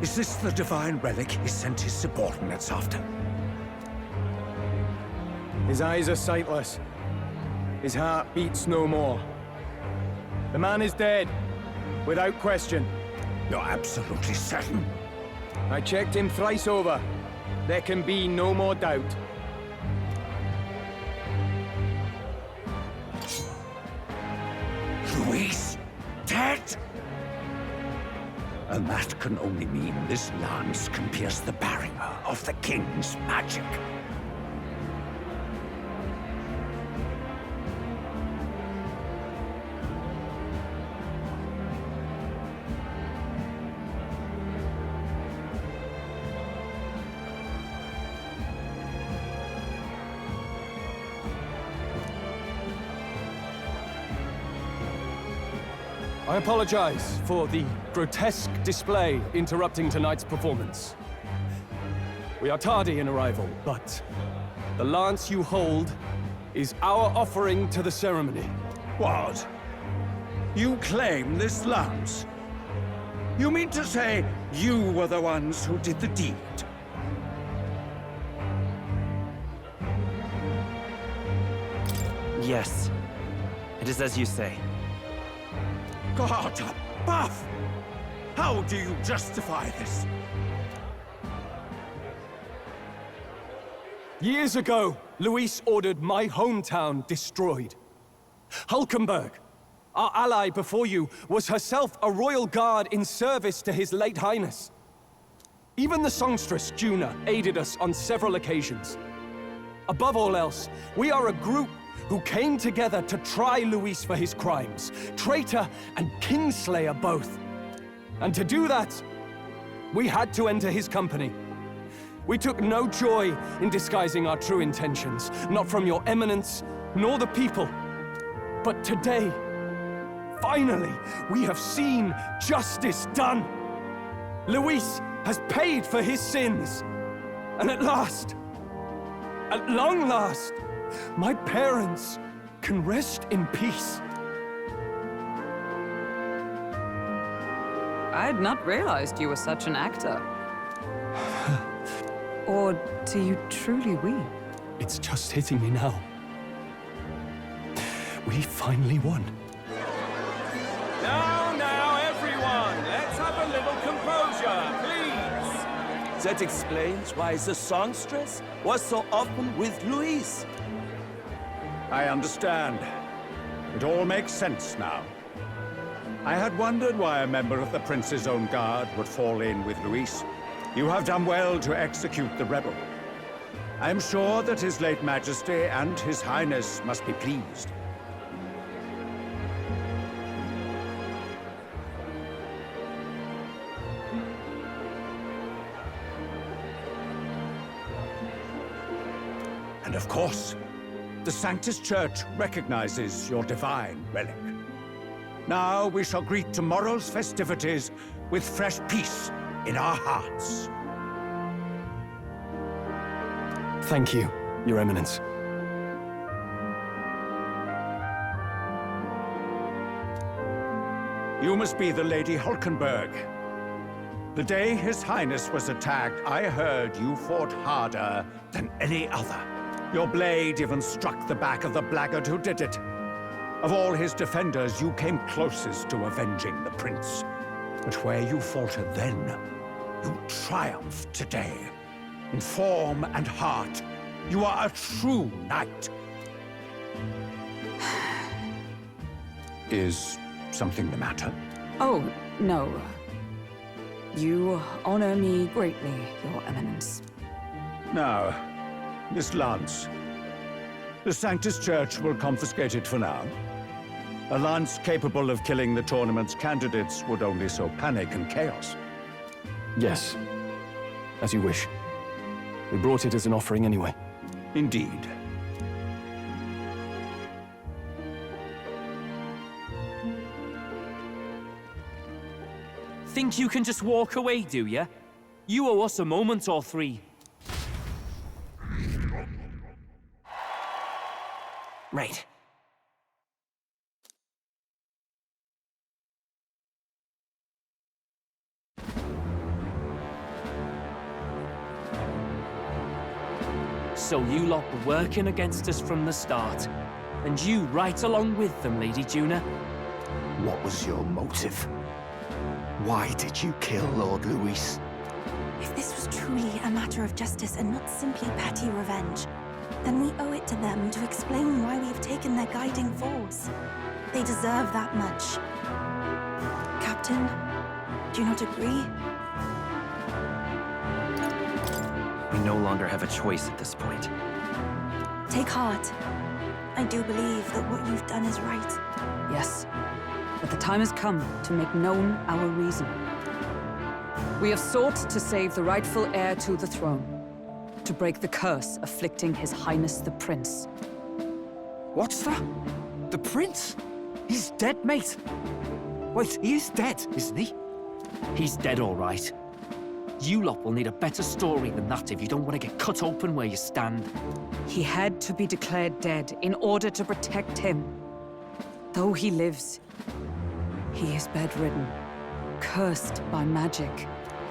Is this the divine relic he sent his subordinates after? His eyes are sightless. His heart beats no more. The man is dead, without question. You're absolutely certain? I checked him thrice over. There can be no more doubt. Luis, dead? And that can only mean this lance can pierce the barrier of the king's magic. I apologize for the grotesque display interrupting tonight's performance. We are tardy in arrival, but the lance you hold is our offering to the ceremony. What? You claim this lance? You mean to say you were the ones who did the deed? Yes. It is as you say. God above! How do you justify this? Years ago, Luis ordered my hometown destroyed. Hulkenberg, our ally before you, was herself a royal guard in service to His late Highness. Even the songstress, Juna, aided us on several occasions. Above all else, we are a group who came together to try Luis for his crimes, traitor and kingslayer both. And to do that, we had to enter his company. We took no joy in disguising our true intentions, not from your eminence, nor the people. But today, finally, we have seen justice done. Luis has paid for his sins. And at long last, my parents can rest in peace. I had not realized you were such an actor. Or do you truly weep? It's just hitting me now. We finally won. Now, everyone, let's have a little composure, please. That explains why the songstress was so often with Luis. I understand. It all makes sense now. I had wondered why a member of the Prince's own guard would fall in with Luis. You have done well to execute the rebel. I am sure that His late Majesty and His Highness must be pleased. And of course, the Sanctus Church recognizes your divine relic. Now we shall greet tomorrow's festivities with fresh peace in our hearts. Thank you, Your Eminence. You must be the Lady Hulkenberg. The day His Highness was attacked, I heard you fought harder than any other. Your blade even struck the back of the blackguard who did it. Of all his defenders, you came closest to avenging the prince. But where you faltered then, you triumphed today. In form and heart, you are a true knight. Is something the matter? Oh, no. You honor me greatly, Your Eminence. Now, this lance. The Sanctus Church will confiscate it for now. A lance capable of killing the tournament's candidates would only sow panic and chaos. Yes, as you wish. We brought it as an offering anyway. Indeed. Think you can just walk away, do ya? You owe us a moment or three. Right. So you lot were working against us from the start. And you right along with them, Lady Juna. What was your motive? Why did you kill Lord Luis? If this was truly a matter of justice and not simply petty revenge, then we owe it to them to explain why we have taken their guiding force. They deserve that much. Captain, do you not agree? We no longer have a choice at this point. Take heart. I do believe that what you've done is right. Yes, but the time has come to make known our reason. We have sought to save the rightful heir to the throne, to break the curse afflicting His Highness the Prince. What's that? The Prince? He's dead, mate. Wait, he is dead, isn't he? He's dead, all right. You lot will need a better story than that if you don't want to get cut open where you stand. He had to be declared dead in order to protect him. Though he lives, he is bedridden, cursed by magic.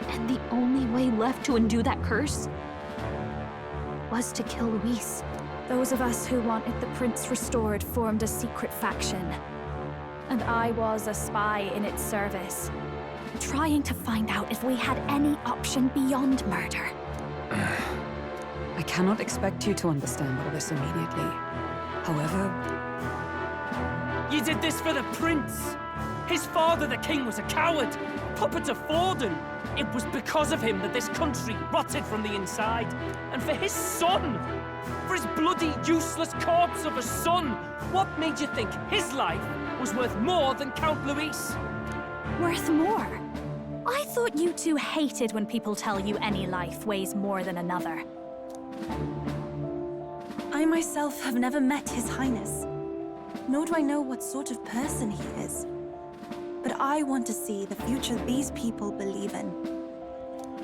And the only way left to undo that curse was to kill Luis. Those of us who wanted the prince restored formed a secret faction. and I was a spy in its service, trying to find out if we had any option beyond murder. I cannot expect you to understand all this immediately. However... You did this for the prince! His father, the king, was a coward! Puppet of Forden! It was because of him that this country rotted from the inside. And for his son! For his bloody, useless corpse of a son! What made you think his life was worth more than Count Luis? Worth more? I thought you two hated when people tell you any life weighs more than another. I myself have never met His Highness, nor do I know what sort of person he is. But I want to see the future these people believe in.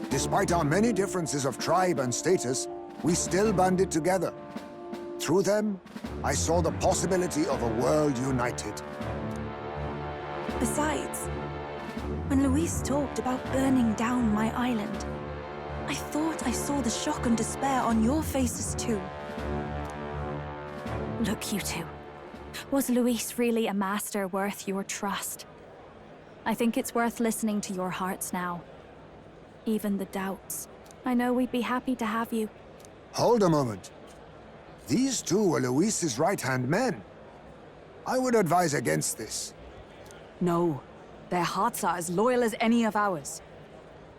Despite our many differences of tribe and status, we still banded together. Through them, I saw the possibility of a world united. Besides, when Luis talked about burning down my island, I thought I saw the shock and despair on your faces too. Look, you two. Was Luis really a master worth your trust? I think it's worth listening to your hearts now. Even the doubts. I know we'd be happy to have you. Hold a moment. These two were Luis's right-hand men. I would advise against this. No. Their hearts are as loyal as any of ours.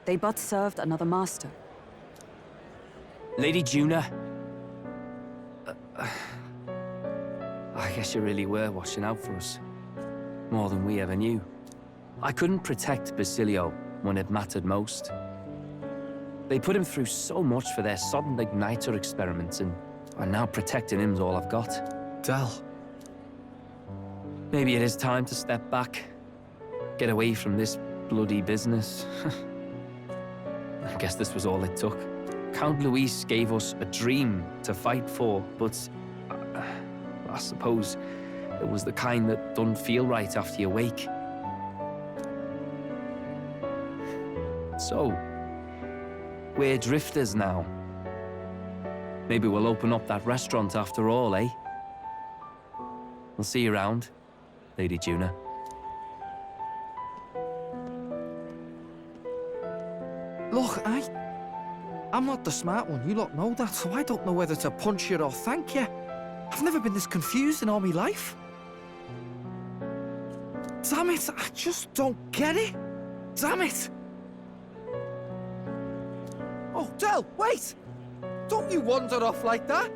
They but served another master. Lady Juna. I guess you really were watching out for us. More than we ever knew. I couldn't protect Basilio when it mattered most. They put him through so much for their sodden igniter experiments, and now protecting him's all I've got. Del. Maybe it is time to step back. Get away from this bloody business. I guess this was all it took. Count Luis gave us a dream to fight for, but I suppose it was the kind that doesn't feel right after you wake. So, we're drifters now. Maybe we'll open up that restaurant after all, eh? We'll see you around, Lady Juna. Look, I'm not the smart one, you lot know that, so I don't know whether to punch you or thank you. I've never been this confused in all my life. Damn it, I just don't get it. Damn it. Oh, Del, wait! Don't you wander off like that?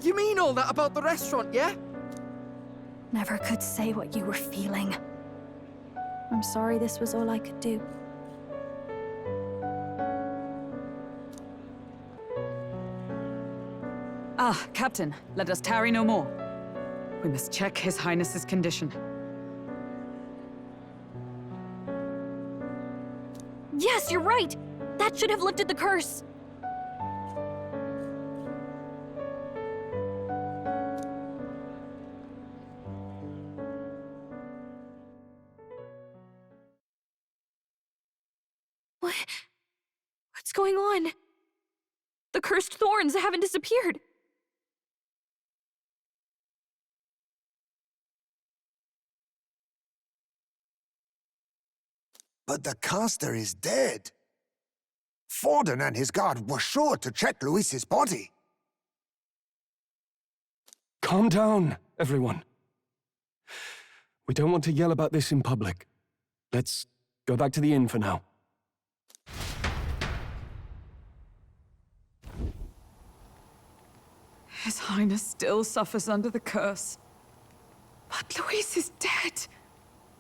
You mean all that about the restaurant, yeah? Never could say what you were feeling. I'm sorry this was all I could do. Ah, Captain, let us tarry no more. We must check His Highness's condition. Yes, you're right! That should have lifted the curse! What's going on? The cursed thorns haven't disappeared. But the caster is dead. Forden and his guard were sure to check Luis's body. Calm down, everyone. We don't want to yell about this in public. Let's go back to the inn for now. His Highness still suffers under the curse. But Luis is dead.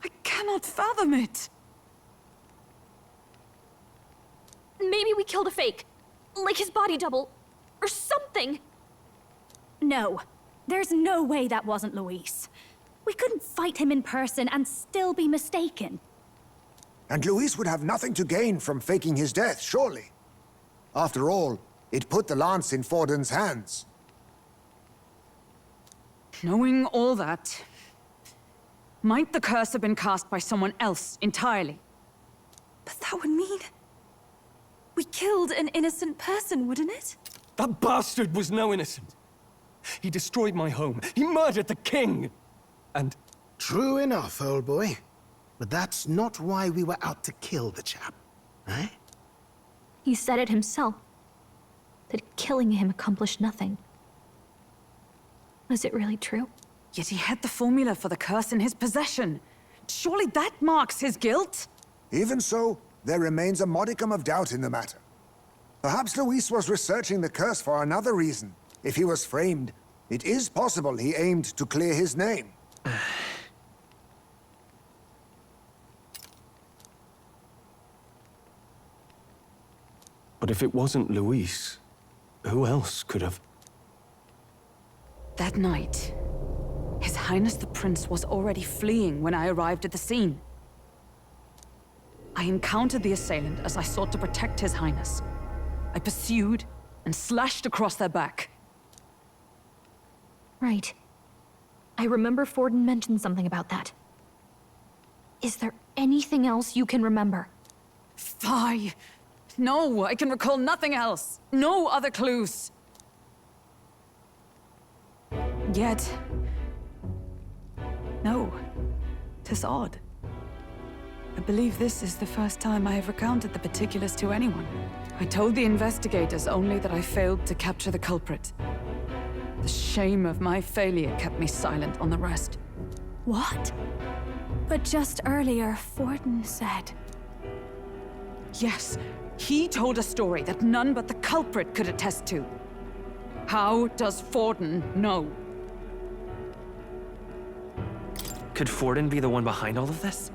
I cannot fathom it. Maybe we killed a fake. Like his body double. Or something. No. There's no way that wasn't Luis. We couldn't fight him in person and still be mistaken. And Luis would have nothing to gain from faking his death, surely. After all, it put the lance in Forden's hands. Knowing all that, might the curse have been cast by someone else entirely? But that would mean... we killed an innocent person, wouldn't it? That bastard was no innocent. He destroyed my home. He murdered the king! And... True enough, old boy. But that's not why we were out to kill the chap, eh? He said it himself. That killing him accomplished nothing. Was it really true? Yet he had the formula for the curse in his possession. Surely that marks his guilt? Even so, there remains a modicum of doubt in the matter. Perhaps Luis was researching the curse for another reason. If he was framed, it is possible he aimed to clear his name. But if it wasn't Luis, who else could have... That night, His Highness the Prince was already fleeing when I arrived at the scene. I encountered the assailant as I sought to protect His Highness. I pursued and slashed across their back. Right. I remember Forden mentioned something about that. Is there anything else you can remember? Fie! No, I can recall nothing else. No other clues. Yet... no. 'Tis odd. I believe this is the first time I have recounted the particulars to anyone. I told the investigators only that I failed to capture the culprit. The shame of my failure kept me silent on the rest. What? But just earlier, Forden said... Yes, he told a story that none but the culprit could attest to. How does Forden know? Could Forden be the one behind all of this?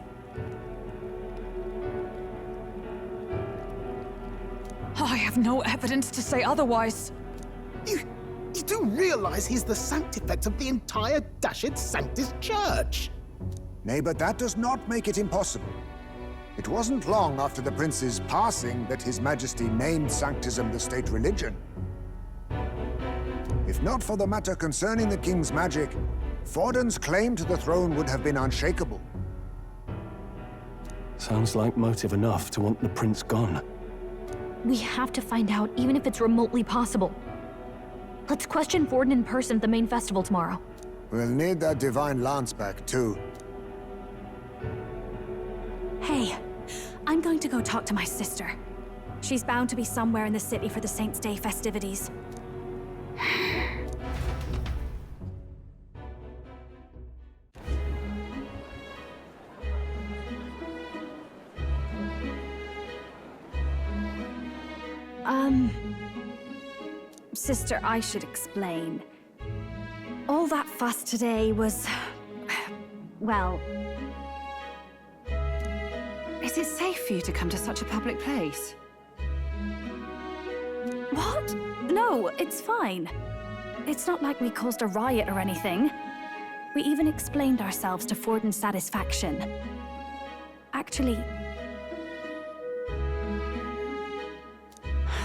I have no evidence to say otherwise. You do realize he's the sanctifex of the entire Dashit Sanctus Church? Nay, but that does not make it impossible. It wasn't long after the prince's passing that His Majesty named Sanctism the state religion. If not for the matter concerning the king's magic, Forden's claim to the throne would have been unshakable. Sounds like motive enough to want the prince gone. We have to find out, even if it's remotely possible. Let's question Forden in person at the main festival tomorrow. We'll need that divine lance back, too. Hey, I'm going to go talk to my sister. She's bound to be somewhere in the city for the Saints' Day festivities. Sister, I should explain. All that fuss today was... well... Is it safe for you to come to such a public place? What? No, it's fine. It's not like we caused a riot or anything. We even explained ourselves to Forden's satisfaction. Actually...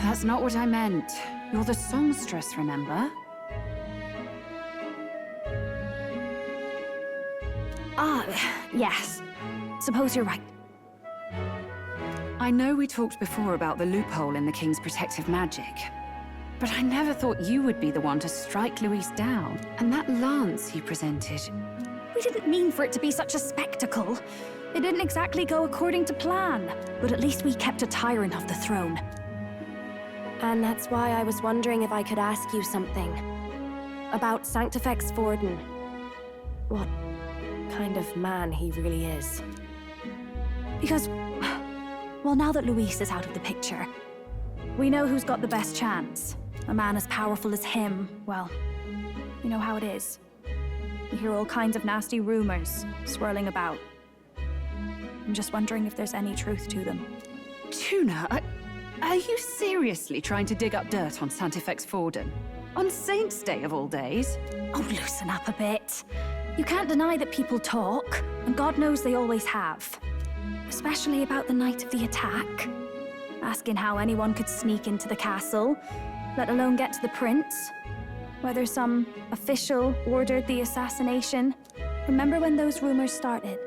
That's not what I meant. You're the songstress, remember? Ah, yes. Suppose you're right. I know we talked before about the loophole in the king's protective magic, but I never thought you would be the one to strike Luis down. And that lance he presented... We didn't mean for it to be such a spectacle. It didn't exactly go according to plan, but at least we kept a tyrant off the throne. And that's why I was wondering if I could ask you something. About Sanctifex Forden. What kind of man he really is. Because, well, now that Luis is out of the picture, we know who's got the best chance. A man as powerful as him, well, you know how it is. You hear all kinds of nasty rumors swirling about. I'm just wondering if there's any truth to them. Tuna, are you seriously trying to dig up dirt on Sanctifex Forden? On Saints' Day of all days? Oh, loosen up a bit. You can't deny that people talk, and God knows they always have. Especially about the night of the attack. Asking how anyone could sneak into the castle, let alone get to the prince. Whether some official ordered the assassination. Remember when those rumors started?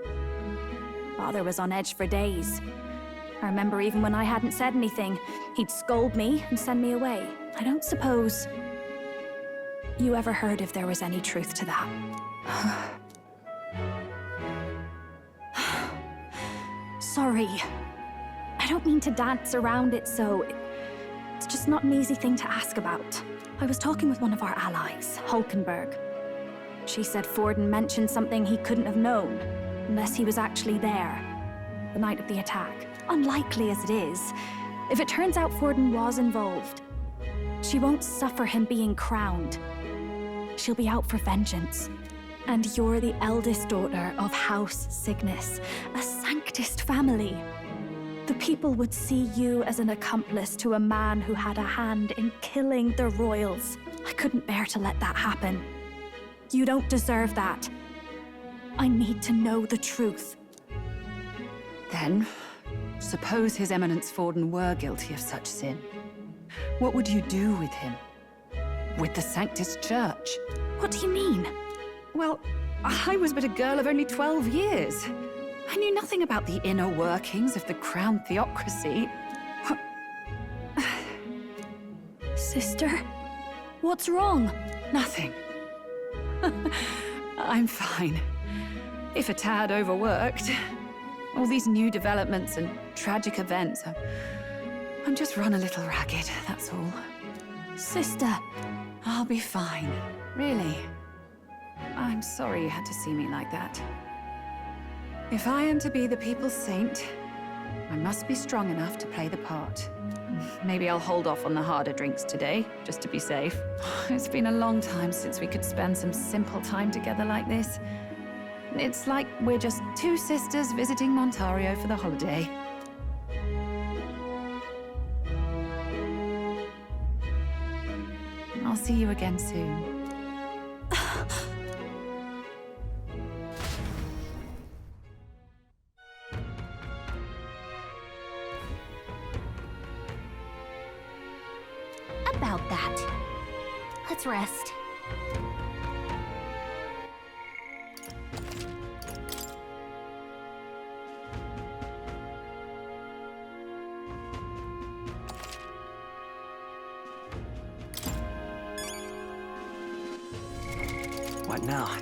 Father was on edge for days. I remember even when I hadn't said anything, he'd scold me and send me away. I don't suppose... you ever heard if there was any truth to that? Sorry. I don't mean to dance around it, so... It's just not an easy thing to ask about. I was talking with one of our allies, Hulkenberg. She said Forden mentioned something he couldn't have known, unless he was actually there, the night of the attack. Unlikely as it is, if it turns out Forden was involved, she won't suffer him being crowned. She'll be out for vengeance. And you're the eldest daughter of House Cygnus, a Sanctist family. The people would see you as an accomplice to a man who had a hand in killing the royals. I couldn't bear to let that happen. You don't deserve that. I need to know the truth. Then, suppose His Eminence Forden were guilty of such sin. What would you do with him? With the Sanctus Church? What do you mean? Well, I was but a girl of only 12 years. I knew nothing about the inner workings of the crown theocracy. Sister, what's wrong? Nothing. I'm fine. If a tad overworked. All these new developments and tragic events. I'm just run a little ragged, that's all. Sister! I'll be fine. Really. I'm sorry you had to see me like that. If I am to be the people's saint, I must be strong enough to play the part. Maybe I'll hold off on the harder drinks today, just to be safe. It's been a long time since we could spend some simple time together like this. It's like we're just two sisters visiting Montario for the holiday. I'll see you again soon. About that. Let's rest. What now?